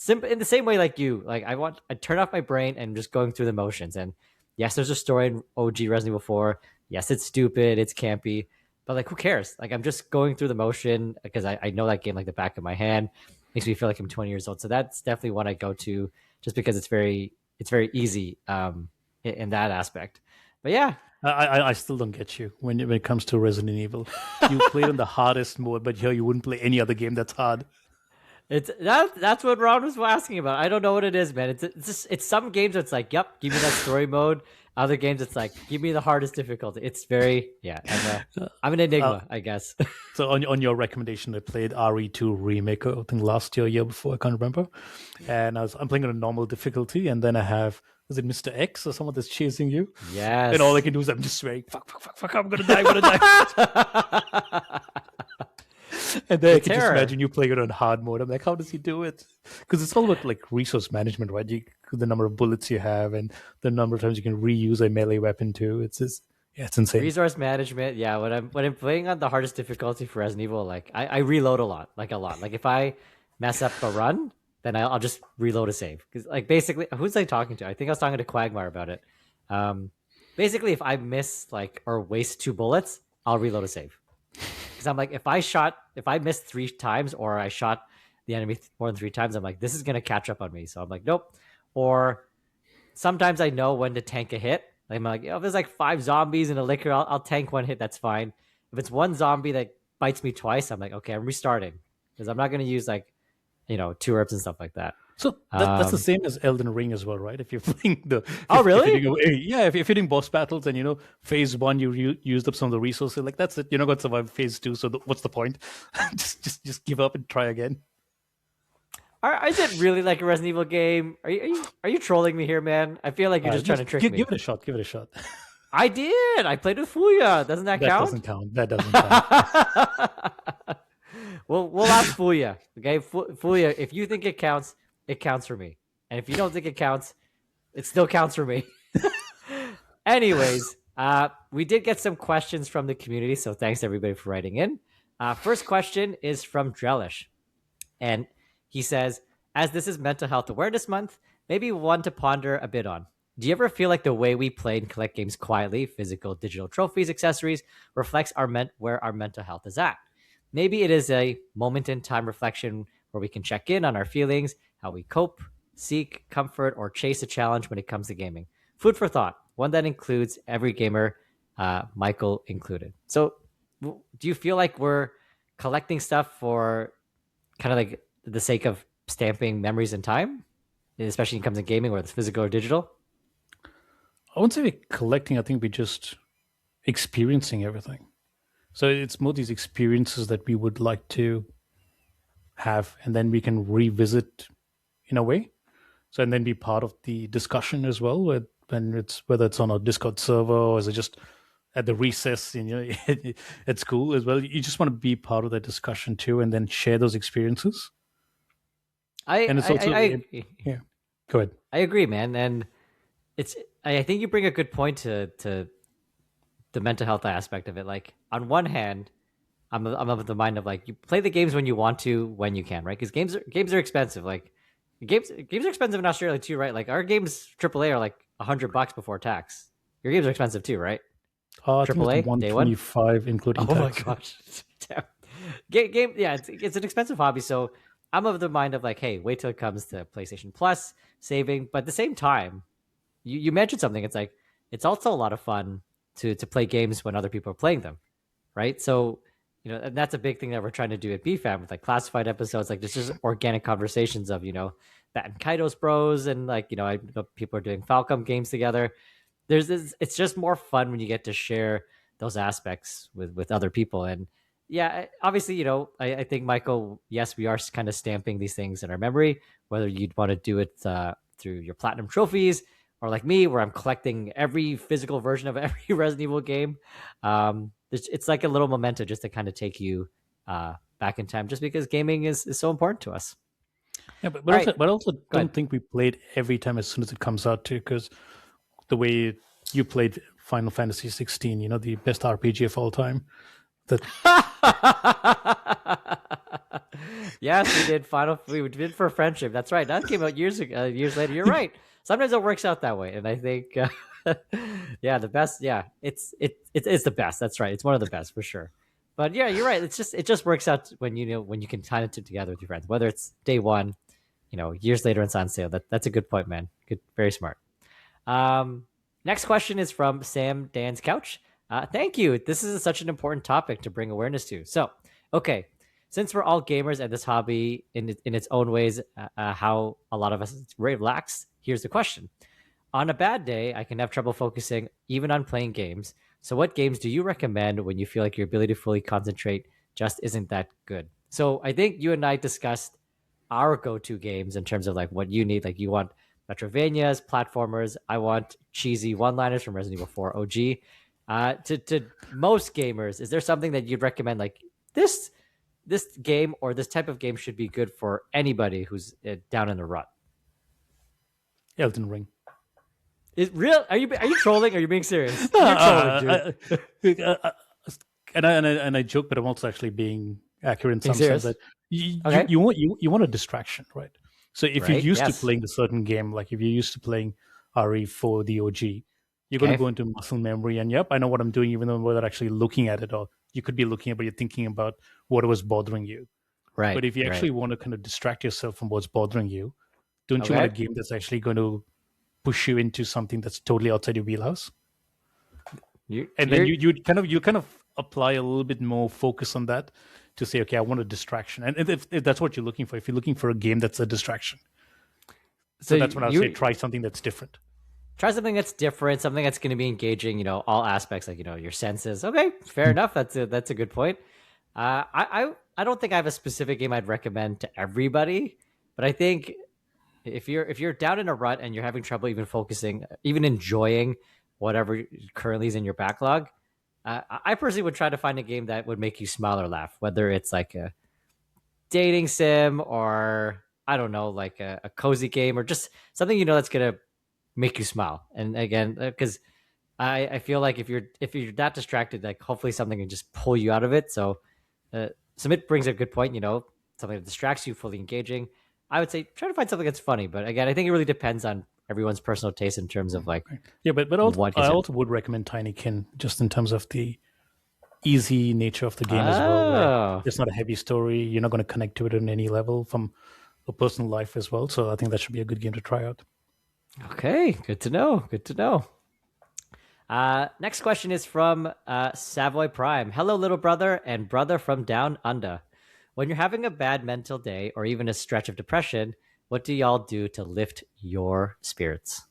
in the same way like you, like I turn off my brain and just going through the motions. And yes, there's a story in OG Resident Evil 4. Yes, it's stupid, it's campy, but like who cares? Like I'm just going through the motion because I know that game like the back of my hand. Makes me feel like I'm 20 years old. So that's definitely one I go to just because it's very easy in that aspect. But yeah, I still don't get you when it comes to Resident Evil. You played on the hardest mode, but here you wouldn't play any other game that's hard. That's what Ron was asking about. I don't know what it is, man. It's some games it's like, yep, give me that story mode. Other games it's like, give me the hardest difficulty. It's very yeah. I'm an Uh, enigma, I guess. so on your recommendation, I played RE2 Remake. I think last year before, I can't remember. And I'm playing on a normal difficulty, and then I have is it Mr. X or someone that's chasing you? And all I Yes. can do is I'm just swearing, fuck, fuck, fuck, fuck, I'm gonna die, I'm gonna die. And then The I can just terror. imagine you playing it on hard mode. I'm like, how does he do it? Because it's all about like resource management, right? The number of bullets you have and the number of times you can reuse a melee weapon too. It's just, yeah, it's insane. Resource management. Yeah, when I'm playing on the hardest difficulty for Resident Evil, like I reload a lot, like a lot. Like if I mess up a run, then I'll just reload a save. Because like basically, who's I talking to? I think I was talking to Quagmire about it. Um, basically, if I miss like or waste two bullets, I'll reload a save. Because I'm like, if I missed three times or I shot the enemy more than three times, I'm like, this is gonna catch up on me. So I'm like, nope. Or sometimes I know when to tank a hit. I'm like, if there's like five zombies in a liquor, I'll tank one hit. That's fine. If it's one zombie that bites me twice, I'm like, okay, I'm restarting because I'm not gonna use like two herbs and stuff like that. So that's the Um, same as Elden Ring as well, right? If you're playing oh if you're really? doing yeah, if you're doing boss battles and phase one used up some of the resources, like that's it. You're not going to survive phase two. So what's the point? just give up and try again. Is it really like a Resident Evil game? Are you trolling me here, man? I feel like you're just trying to Just trick give me. it a shot. Give it a shot. I did. I played with Fuya. Doesn't that That count? doesn't count. That doesn't count. We'll ask Fuya. Okay, Fuya. If you think it counts for me. And if you don't think it counts, it still counts for me. Anyways, we did get some questions from the community, so thanks everybody for writing in. First question is from Drellish, and he says, "As this is Mental Health Awareness Month, maybe one to ponder a bit on. Do you ever feel like the way we play and collect games quietly, physical, digital trophies, accessories, reflects where our mental health is at? Maybe it is a moment in time reflection where we can check in on our feelings, how we cope, seek comfort, or chase a challenge when it comes to gaming. Food for thought, one that includes every gamer, Michael included. So, do you feel like we're collecting stuff for kind of like the sake of stamping memories in time, especially when it comes to gaming, whether it's physical or digital?" I wouldn't say we're collecting. I think we're just experiencing everything. So it's more these experiences that we would like to have, and then we can revisit in a way. So and then be part of the discussion as well. When it's whether it's on a Discord server or is it just at the recess at school as well. You just want to be part of that discussion too, and then share those experiences. I And it's I also I yeah. Go ahead. I agree, man, and it's I think you bring a good point to the mental health aspect of it. Like on one hand, I'm of the mind of like you play the games when you want to, when you can, right? Because games are expensive. Like games are expensive in Australia too, right? Like our games AAA are like $100 before tax. Your games are expensive too, right? I think it's AAA day one. 125 including Oh my tax. gosh. Damn. Game, yeah, it's an expensive hobby. So I'm of the mind of like, hey, wait till it comes to PlayStation Plus saving. But at the same time, you mentioned something. It's like it's also a lot of fun to play games when other people are playing them, right? So and that's a big thing that we're trying to do at BFAM with like classified episodes, like there's just organic conversations of that and Kaidos Bros, and like I know people are doing Falcom games together. There's this, it's just more fun when you get to share those aspects with other people. And yeah, obviously I think, Michael, yes, we are kind of stamping these things in our memory, whether you'd want to do it through your platinum trophies, or like me, where I'm collecting every physical version of every Resident Evil game. It's like a little memento just to kind of take you back in time, just because gaming is so important to us. Yeah, but, All right, but also go ahead. don't think we played every time as soon as it comes out too, because the way you played Final Fantasy 16, the best RPG of all time. That Yes, we did final. We did for friendship. That's right. That came out years ago. Years later. You're right. Sometimes it works out that way, and I think, yeah, the best. Yeah, it's the best. That's right. It's one of the best for sure. But yeah, you're right. It just works out when when you can tie it together with your friends, whether it's day one, years later it's on sale. That's a good point, man. Good, very smart. Um, Next question is from Sam Dan's Couch. Thank you. This is such an important topic to bring awareness to. So, okay, since we're all gamers and this hobby in its own ways, how a lot of us relax, here's the question. On a bad day, I can have trouble focusing even on playing games. So, what games do you recommend when you feel like your ability to fully concentrate just isn't that good? So, I think you and I discussed our go-to games in terms of like what you need. Like you want Metrovanias, platformers. I want cheesy one-liners from Resident Evil 4 OG. To most gamers, is there something that you'd recommend? Like this this game or this type of game should be good for anybody who's down in the rut. Elden Ring. Is real? Are you trolling? Or are you being serious? No, You're trolling, dude. and I joke, but I'm also actually being accurate in Being some sense serious? that you you, Okay. you want you, you want a distraction, right? So if you're Right. used to Yes. playing a certain game, like if you're used to playing RE4, the OG, you're going to Okay. go into muscle memory, and yep, I know what I'm doing, even though we're not actually looking at it, or you could be looking at, but you're thinking about what was bothering you. Right. But if you Right. actually want to kind of distract yourself from what's bothering you, don't you want a Okay. game that's actually going to push you into something that's totally outside your wheelhouse? You. And then You're. you kind of apply a little bit more focus on that to say, okay, I want a distraction. And if that's what you're looking for, if you're looking for a game that's a distraction, So so that's when I'll say you try something that's different. try something that's different, something that's going to be engaging. All aspects, like your senses. Okay, fair enough. That's a good point. I don't think I have a specific game I'd recommend to everybody, but I think if you're down in a rut and you're having trouble even focusing, even enjoying whatever currently is in your backlog, I personally would try to find a game that would make you smile or laugh, whether it's like a dating sim, or I don't know, like a cozy game, or just something that's gonna make you smile. And again, because I feel like if you're that distracted, like hopefully something can just pull you out of it. So Sumit brings a good point. Something that distracts you, fully engaging. I would say try to find something that's funny, but again, I think it really depends on everyone's personal taste in terms of like Okay. Yeah, but also, what I gets it. also would recommend Tinykin just in terms of the easy nature of the game as well, where Oh, it's not a heavy story. You're not going to connect to it on any level from a personal life as well. So I think that should be a good game to try out. okay. Good to know. Good to know. Next question is from Savoy Prime. Hello, little brother and brother from down under. When you're having a bad mental day or even a stretch of depression, what do y'all do to lift your spirits?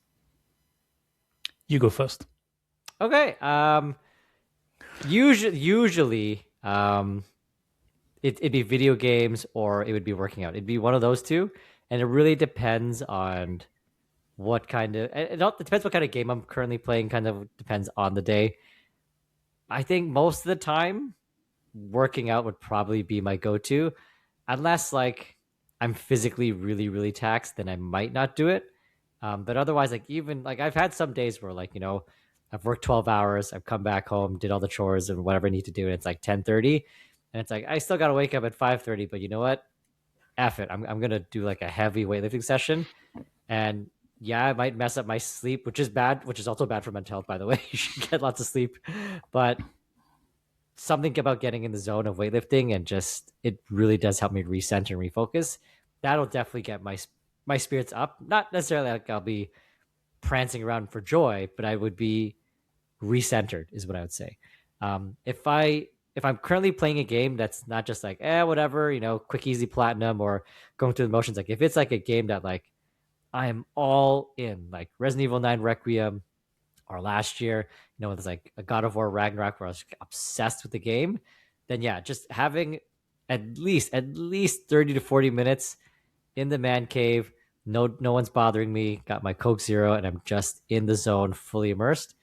You go first. Okay. Usually, it'd be video games or it would be working out. It'd be one of those two, and it really depends on what kind of. It depends what kind of game I'm currently playing. Kind of depends on the day. I think most of the time, working out would probably be my go-to, unless like I'm physically really, really taxed, then I might not do it. But otherwise, like even like I've had some days where like I've worked 12 hours, I've come back home, did all the chores and whatever I need to do, and it's like 10:30, and it's like I still got to wake up at 5:30. But you know what? F it, I'm gonna do like a heavy weightlifting session, and yeah, I might mess up my sleep, which is bad, which is also bad for mental health, by the way. You should get lots of sleep, but something about getting in the zone of weightlifting and just it really does help me recenter and refocus. That'll definitely get my spirits up. Not necessarily like I'll be prancing around for joy, but I would be recentered, is what I would say. If I'm currently playing a game that's not just like whatever, quick easy platinum or going through the motions, like if it's like a game that like I am all in, like Resident Evil 9 Requiem, or last year, it's like a God of War Ragnarok where I was obsessed with the game, then yeah, just having at least 30 to 40 minutes in the man cave, no one's bothering me, got my Coke Zero, and I'm just in the zone, fully immersed.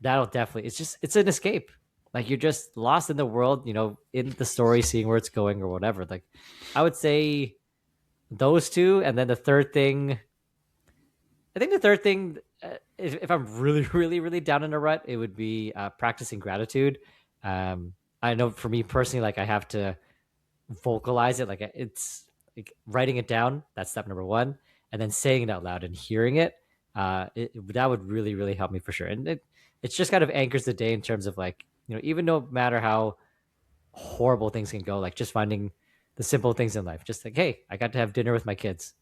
That'll definitely it's an escape. Like you're just lost in the world, in the story, seeing where it's going or whatever. Like I would say those two, and then the third thing I think the third thing, if I'm really, really, really down in a rut, it would be practicing gratitude. I know for me personally, like I have to vocalize it. Like it's like writing it down. That's step number one, and then saying it out loud and hearing it. That would really, really help me for sure. And it's just kind of anchors the day in terms of like even no matter how horrible things can go, like just finding the simple things in life. Just like, hey, I got to have dinner with my kids,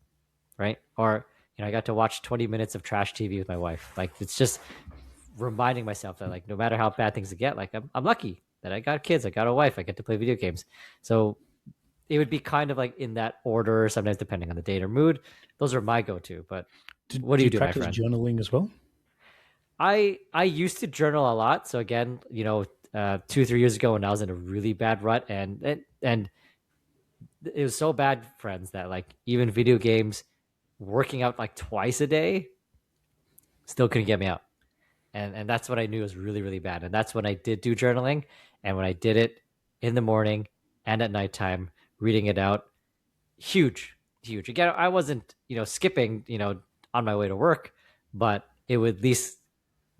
right? Or I got to watch 20 minutes of trash TV with my wife. Like it's just reminding myself that like no matter how bad things get, like I'm lucky that I got kids, I got a wife, I get to play video games. So it would be kind of like in that order, sometimes depending on the date or mood. Those are my go-to. But what do Do you you do, my practice friend? journaling as well? I used to journal a lot. So again, 2 3 years ago when I was in a really bad rut, and it was so bad, friends, that like even video games, working out like twice a day still couldn't get me out. And that's what I knew was really, really bad. And that's when I did do journaling. And when I did it in the morning and at nighttime, reading it out, huge, huge. Again, I wasn't, skipping, on my way to work, but it would at least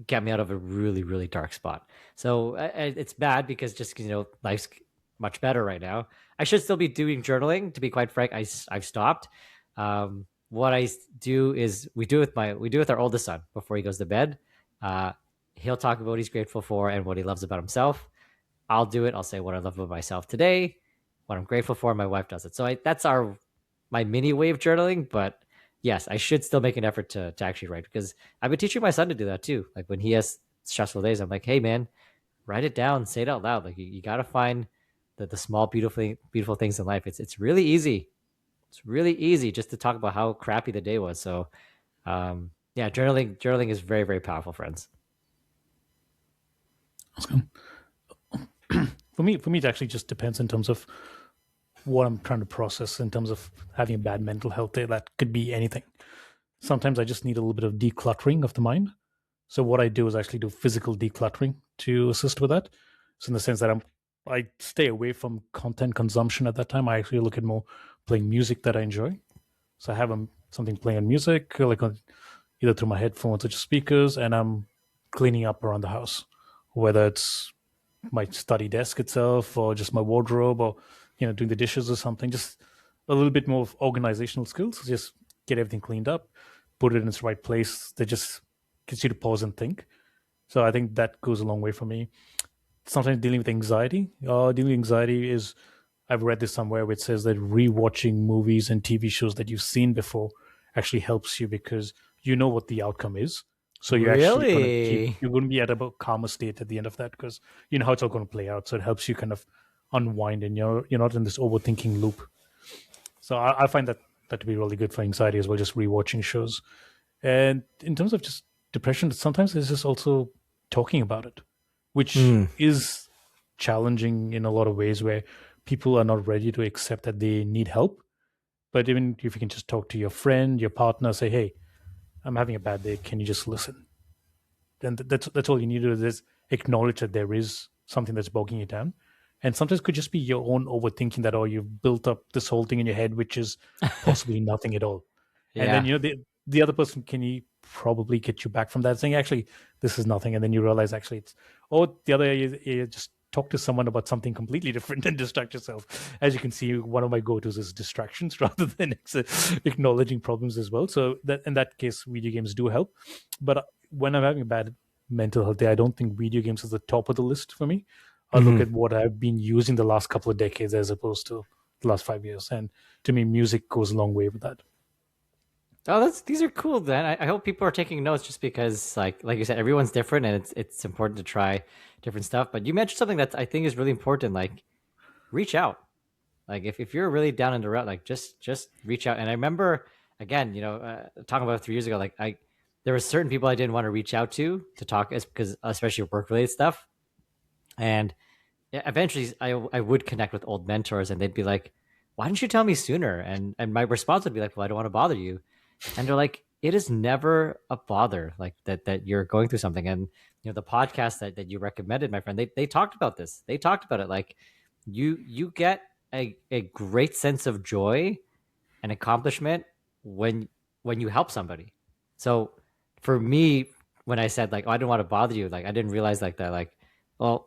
get me out of a really, really dark spot. So it's bad because just, life's much better right now. I should still be doing journaling. To be quite frank, I've stopped. What I do is we do with our oldest son before he goes to bed. Uh, he'll talk about what he's grateful for and what he loves about himself. I'll do it. I'll say what I love about myself today, what I'm grateful for. My wife does it. So that's my mini way of journaling. But yes, I should still make an effort to actually write because I've been teaching my son to do that too. Like when he has stressful days, I'm like, hey man, write it down, say it out loud. Like you got to find the small beautiful things in life. It's really easy. It's really easy just to talk about how crappy the day was. So yeah, journaling is very, very powerful, friends. That's good. For me, it actually just depends in terms of what I'm trying to process in terms of having a bad mental health day. That could be anything. Sometimes I just need a little bit of decluttering of the mind. So what I do is actually do physical decluttering to assist with that. So in the sense that I stay away from content consumption at that time. I actually look at more playing music that I enjoy. So I have something playing on music, like either through my headphones or just speakers, and I'm cleaning up around the house, whether it's my study desk itself or just my wardrobe or doing the dishes or something. Just a little bit more of organizational skills. Just get everything cleaned up, put it in its right place. That just gets you to pause and think. So I think that goes a long way for me. Sometimes dealing with anxiety. Dealing with anxiety is, I've read this somewhere where it says that rewatching movies and TV shows that you've seen before actually helps you because you know what the outcome is. So Really? you're going to be at a calmer state at the end of that because you know how it's all going to play out. So it helps you kind of unwind and you're not in this overthinking loop. So I find that to be really good for anxiety as well, just rewatching shows. And in terms of just depression, sometimes it's just also talking about it, which Mm. is challenging in a lot of ways where people are not ready to accept that they need help. But even if you can just talk to your friend, your partner, say, "Hey, I'm having a bad day. Can you just listen?" Then that's all you need to do is acknowledge that there is something that's bogging you down, And sometimes it could just be your own overthinking that, oh, you've built up this whole thing in your head, which is possibly nothing at all. And then Yeah. the other person can probably get you back from that, saying actually this is nothing, and then you realize actually it's, or the other you just talk to someone about something completely different and distract yourself. As you can see, one of my go-tos is distractions rather than acknowledging problems as well. So that in that case, video games do help. But when I'm having a bad mental health day, I don't think video games is the top of the list for me. I look Hmm. at what I've been using the last couple of decades as opposed to the last 5 years, and to me, music goes a long way with that. Oh, these are cool. Then I hope people are taking notes, just because, like you said, everyone's different, and it's important to try different stuff. But you mentioned something that I think is really important. Like, reach out. Like, if you're really down in the rut, like, just reach out. And I remember, again, talking about 3 years ago, like, there were certain people I didn't want to reach out to talk, because especially work related stuff. And yeah, eventually I would connect with old mentors, and they'd be like, "Why didn't you tell me sooner?" And my response would be like, "Well, I don't want to bother you." And they're like, "It is never a bother, like that you're going through something." And the podcast that you recommended, my friend, they talked about this. They talked about it, like, you get a great sense of joy and accomplishment when you help somebody. So for me, when I said, like, "Oh, I didn't want to bother you," like, I didn't realize, like, that, like, well,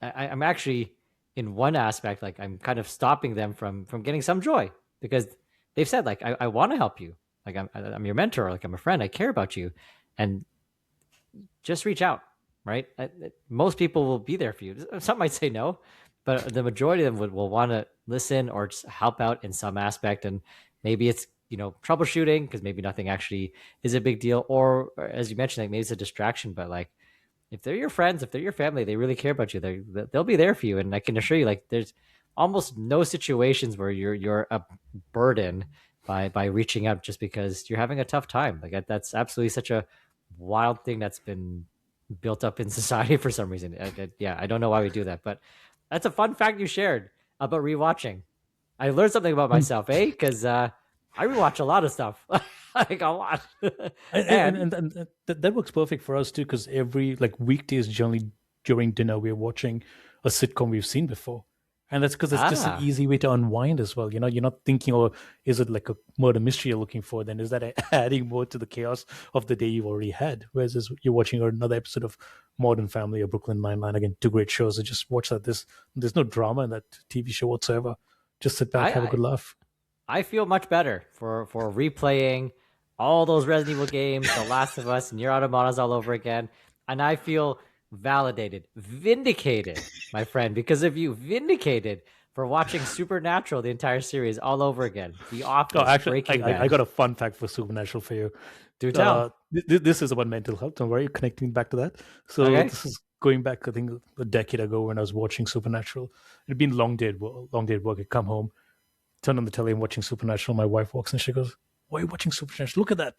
I'm actually, in one aspect, like, I'm kind of stopping them from getting some joy, because they've said, like, I want to help you, like, I'm your mentor, like, I'm a friend, I care about you, and just reach out, right? Most people will be there for you. Some might say no, but the majority of them will want to listen or just help out in some aspect. And maybe it's, troubleshooting, because maybe nothing actually is a big deal, or as you mentioned, like, maybe it's a distraction. But, like, if they're your friends, if they're your family, they really care about you. They'll be there for you, and I can assure you, like, there's almost no situations where you're a burden by reaching out just because you're having a tough time. Like, that's absolutely such a wild thing that's been built up in society for some reason. Yeah, I don't know why we do that, but that's a fun fact you shared about rewatching. I learned something about myself, Because I rewatch a lot of stuff, like, a lot, and, and and, and, and that works perfect for us too, because every like weekdays generally during dinner we're watching a sitcom we've seen before, and that's because it's just an ah, easy way to unwind as well. You're not thinking, oh, is it like a murder mystery you're looking for, then is that adding more to the chaos of the day you've already had, whereas you're watching another episode of Modern Family or Brooklyn Nine-Nine, again, two great shows. I just watch that. There's no drama in that TV show whatsoever. Just sit back, I, have a I good laugh. I feel much better for replaying all those Resident Evil games, The Last of Us, and Nier Automata's all over again, and I feel validated, vindicated, my friend, because of you, vindicated for watching Supernatural, the entire series, all over again. The Oh, Office, actually, Breaking I Bad. got a fun fact for Supernatural for you. Do tell. This is about mental health. Don't worry, connecting back to that. So Okay. this is going back, I think, a decade ago when I was watching Supernatural. It'd been long day at work. I come home, turn on the telly, and watching Supernatural. My wife walks in, she goes, "Why are you watching Supernatural? Look at that!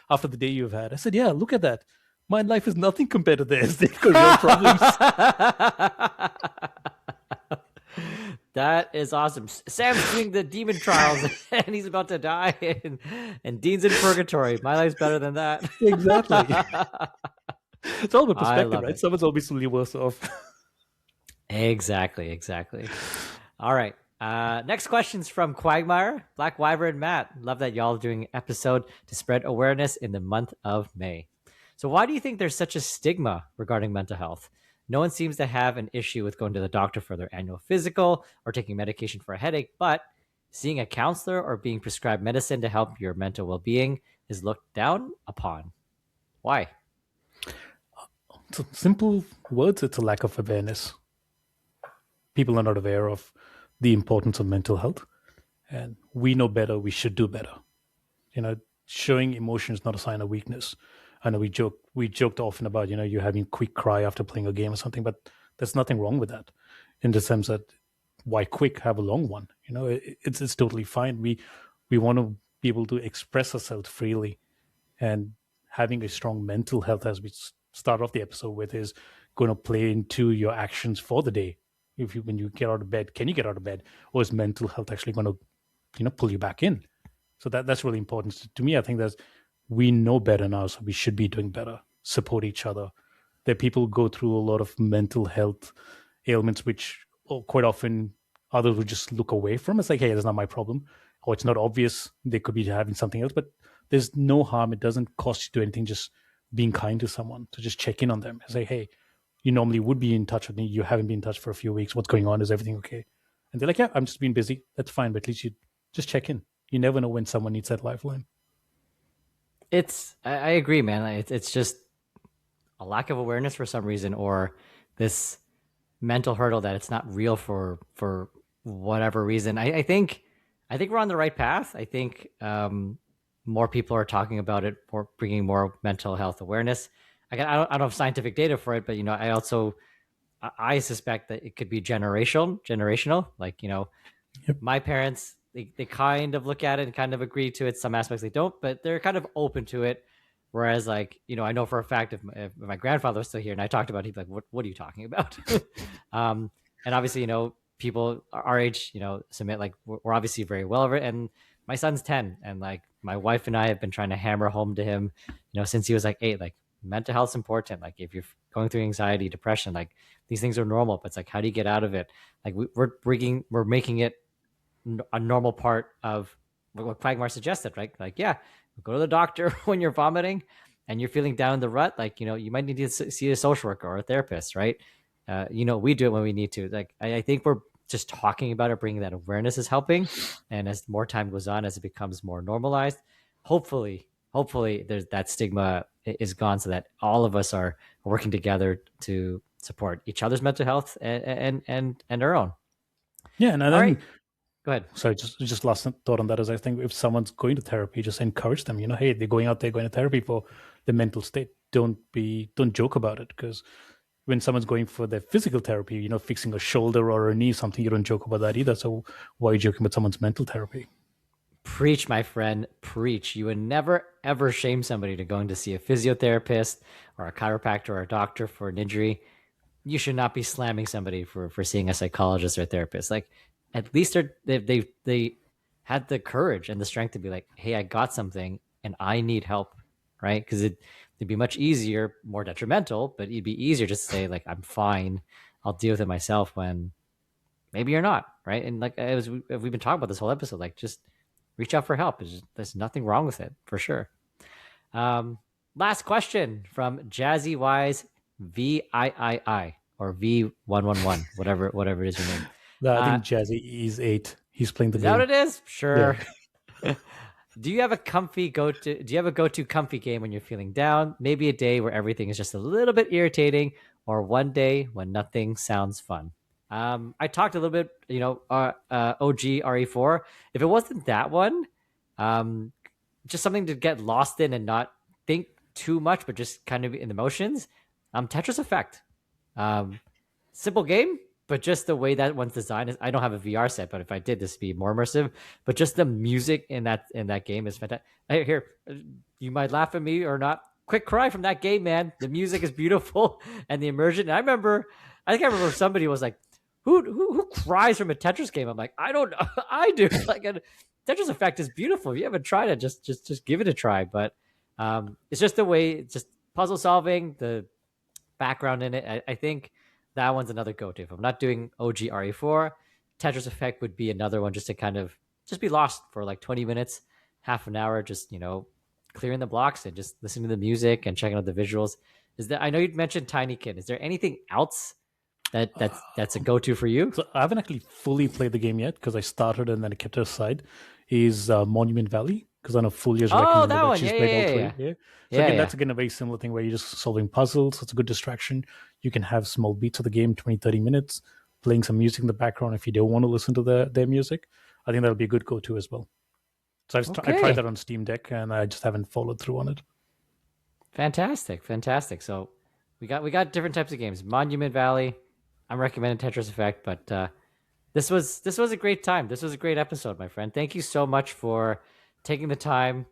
After the day you've had." I said, "Yeah, look at that. My life is nothing compared to theirs. They've got real problems." That is awesome. Sam's doing the demon trials and he's about to die, and Dean's in purgatory. My life's better than that. Exactly. It's all about I perspective, love right? it. Someone's obviously worse off. Exactly, exactly. All right. Next question's from Quagmire, Blackwyvere, and Matt. Love that y'all are doing an episode to spread awareness in the month of May. So, why do you think there's such a stigma regarding mental health? No one seems to have an issue with going to the doctor for their annual physical or taking medication for a headache, but seeing a counselor or being prescribed medicine to help your mental well being is looked down upon. Why? So simple words, it's a lack of awareness. People are not aware of the importance of mental health, and we know better. We should do better. You know, showing emotion is not a sign of weakness. I know we joked often about you having a quick cry after playing a game or something, but there's nothing wrong with that, in the sense that why quick, have a long one. It's totally fine. We want to be able to express ourselves freely, and having a strong mental health, as we start off the episode with, is going to play into your actions for the day. If you When you get out of bed, can you get out of bed, or is mental health actually going to pull you back in? So that's really important to me. I think that we know better now, so we should be doing better, support each other. That people go through a lot of mental health ailments which or quite often others would just look away from. It's like, hey, that's not my problem, or it's not obvious. They could be having something else, but there's no harm. It doesn't cost you to anything. Just being kind to someone, to just check in on them and say, hey, you normally would be in touch with me. You haven't been in touch for a few weeks. What's going on? Is everything okay? And they're like, yeah, I'm just being busy. That's fine, but at least you just check in. You never know when someone needs that lifeline. I agree, man. It's just a lack of awareness for some reason, or this mental hurdle that it's not real for whatever reason. I think we're on the right path. I think more people are talking about it, or bringing more mental health awareness. I don't have scientific data for it, but I suspect that it could be generational. Like Yep. my parents, they kind of look at it and kind of agree to it. Some aspects they don't, but they're kind of open to it. Whereas, like, I know for a fact if my grandfather was still here and I talked about it, he'd be like, what are you talking about? And obviously, people our age, submit, like, we're obviously very well over it. And my son's 10, and like my wife and I have been trying to hammer home to him, since he was like 8, like mental health's important. Like if you're going through anxiety, depression, like these things are normal, but it's like, how do you get out of it? Like we're making it a normal part of what Quagmire suggested, right? Like, yeah, go to the doctor when you're vomiting and you're feeling down in the rut. Like, you might need to see a social worker or a therapist, right? We do it when we need to. Like, I think we're just talking about it, bringing that awareness is helping. And as more time goes on, as it becomes more normalized, hopefully there's that stigma is gone, so that all of us are working together to support each other's mental health and our own. Yeah, and All right, then go ahead. sorry, just last thought on that is I think if someone's going to therapy, just encourage them. Hey, they're going out there going to therapy for the mental state. Don't joke about it, because when someone's going for their physical therapy, fixing a shoulder or a knee, something, you don't joke about that either. So why are you joking about someone's mental therapy? Preach, my friend, preach. You would never, ever shame somebody to going to see a physiotherapist or a chiropractor or a doctor for an injury. You should not be slamming somebody for seeing a psychologist or a therapist. Like, at least they had the courage and the strength to be like, hey, I got something and I need help, right? Because it'd be much easier, more detrimental, but it'd be easier just to say, like, I'm fine, I'll deal with it myself, when maybe you're not, right? And like, we've been talking about this whole episode, like, just reach out for help. There's nothing wrong with it, for sure. Last question from Jazzy Wise VIII or V111, whatever it is your name. I think Jazzy is 8. He's playing the Is game. that what it is? Sure. Yeah. Do you have a go-to comfy game when you're feeling down? Maybe a day where everything is just a little bit irritating, or one day when nothing sounds fun. I talked a little bit, OG RE4. If it wasn't that one, just something to get lost in and not think too much, but just kind of in the motions. Tetris Effect. Simple game, but just the way that one's designed is, I don't have a VR set, but if I did, this would be more immersive. But just the music in that game is fantastic. Here, you might laugh at me or not. Quick cry from that game, man. The music is beautiful and the immersion. And I think I remember somebody was like, who cries from a Tetris game? I'm like, I don't know. I do. Like, Tetris Effect is beautiful. If you haven't tried it, just give it a try. But it's just the way, it's just puzzle solving, the background in it. I think that one's another go-to. If I'm not doing OG RE4, Tetris Effect would be another one, just to kind of just be lost for like 20 minutes, half an hour, just clearing the blocks and just listening to the music and checking out the visuals. I know you mentioned Tiny Kid. Is there anything else that's a go-to for you? So I haven't actually fully played the game yet, because I started and then I kept it aside. Is Monument Valley, because I know Fulia's recommended that one. She's Yeah, played yeah, all 3. yeah. So again, that's again a very similar thing where you're just solving puzzles. It's a good distraction. You can have small beats of the game, 20, 30 minutes, playing some music in the background if you don't want to listen to their music. I think that'll be a good go-to as well. So I tried that on Steam Deck, and I just haven't followed through on it. Fantastic. So we got different types of games. Monument Valley. I'm recommending Tetris Effect, but this was a great time. This was a great episode, my friend. Thank you so much for taking the time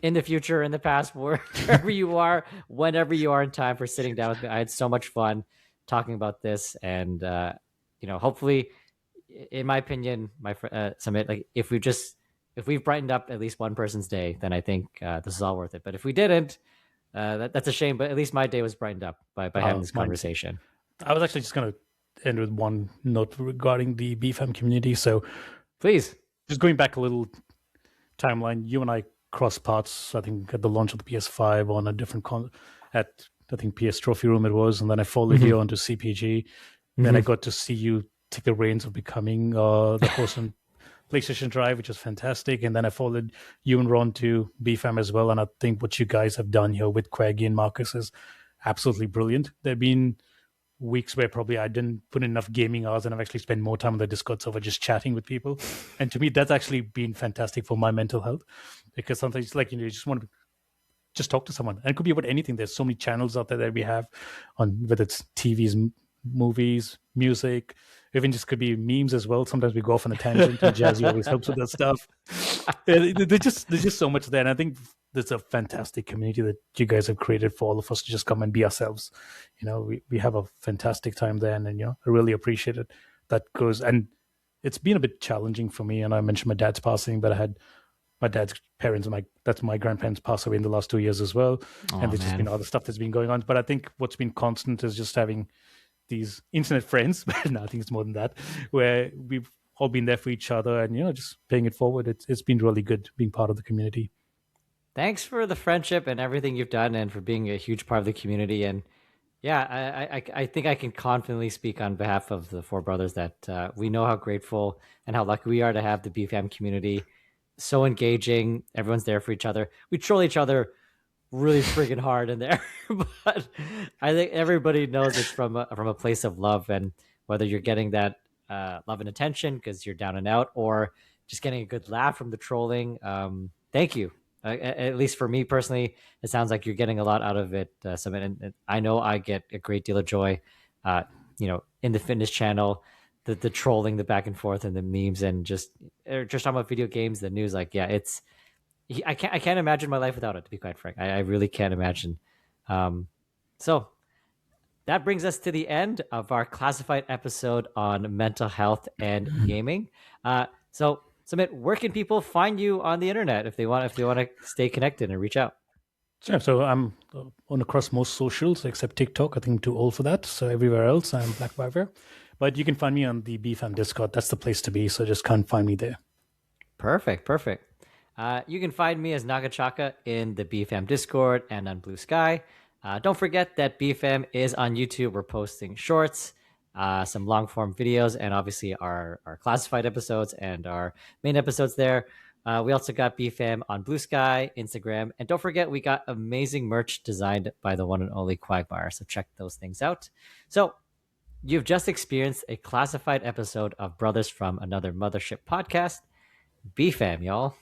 in the future, in the past, wherever you are, whenever you are in time, for sitting down with me. I had so much fun talking about this, and hopefully, in my opinion, Summit, like, if we've brightened up at least one person's day, then I think this is all worth it. But if we didn't, that's a shame. But at least my day was brightened up by having this conversation. I was actually just going to end with one note regarding the BFAM community. So Please. just going back a little timeline, you and I crossed paths, I think, at the launch of the PS5 on a different at I think PS Trophy Room it was, and then I followed you onto CPG. Then I got to see you take the reins of becoming the host on PlayStation Drive, which was fantastic. And then I followed you and Ron to BFAM as well. And I think what you guys have done here with Quaggy and Marcus is absolutely brilliant. There have been weeks where probably I didn't put in enough gaming hours and I've actually spent more time on the Discord server just chatting with people. And to me, that's actually been fantastic for my mental health, because sometimes, like, you just want to just talk to someone. And it could be about anything. There's so many channels out there that we have on, whether it's TVs, movies, music, even just could be memes as well. Sometimes we go off on a tangent and Jazzy always helps with that stuff. There's just so much there. And I think there's a fantastic community that you guys have created for all of us to just come and be ourselves. We have a fantastic time there, and I really appreciate it. That goes, and it's been a bit challenging for me. And I mentioned my dad's passing, but I had my dad's parents and my grandparents passed away in the last 2 years as well. And there's just been other stuff that's been going on. But I think what's been constant is just having these internet friends, but no, I think it's more than that, where we've all been there for each other and, just paying it forward. It's been really good being part of the community. Thanks for the friendship and everything you've done, and for being a huge part of the community. And yeah, I think I can confidently speak on behalf of the four brothers that we know how grateful and how lucky we are to have the BFAM community. So engaging. Everyone's there for each other. We troll each other really freaking hard in there, but I think everybody knows it's from a place of love. And whether you're getting that love and attention because you're down and out, or just getting a good laugh from the trolling, thank you. At least for me personally, it sounds like you're getting a lot out of it, Sumit. And I know I get a great deal of joy, in the fitness channel, the trolling, the back and forth, and the memes, and just talking about video games, the news. Like, yeah, I can't imagine my life without it. To be quite frank, I really can't imagine. So that brings us to the end of our classified episode on mental health and gaming. So, Sumit, where can people find you on the internet if they want to stay connected and reach out? Yeah, so I'm on across most socials except TikTok. I think I'm too old for that. So everywhere else, I'm Blackwyvere. But you can find me on the BFAM Discord. That's the place to be. So just can't find me there. Perfect. You can find me as Ngachacha in the BFAM Discord and on Blue Sky. Don't forget that BFAM is on YouTube. We're posting shorts, some long form videos, and obviously our classified episodes and our main episodes there. We also got BFAM on Blue Sky, Instagram, and don't forget we got amazing merch designed by the one and only Quagmire. So check those things out. So you've just experienced a classified episode of Brothers from Another Mothership podcast. BFAM, y'all.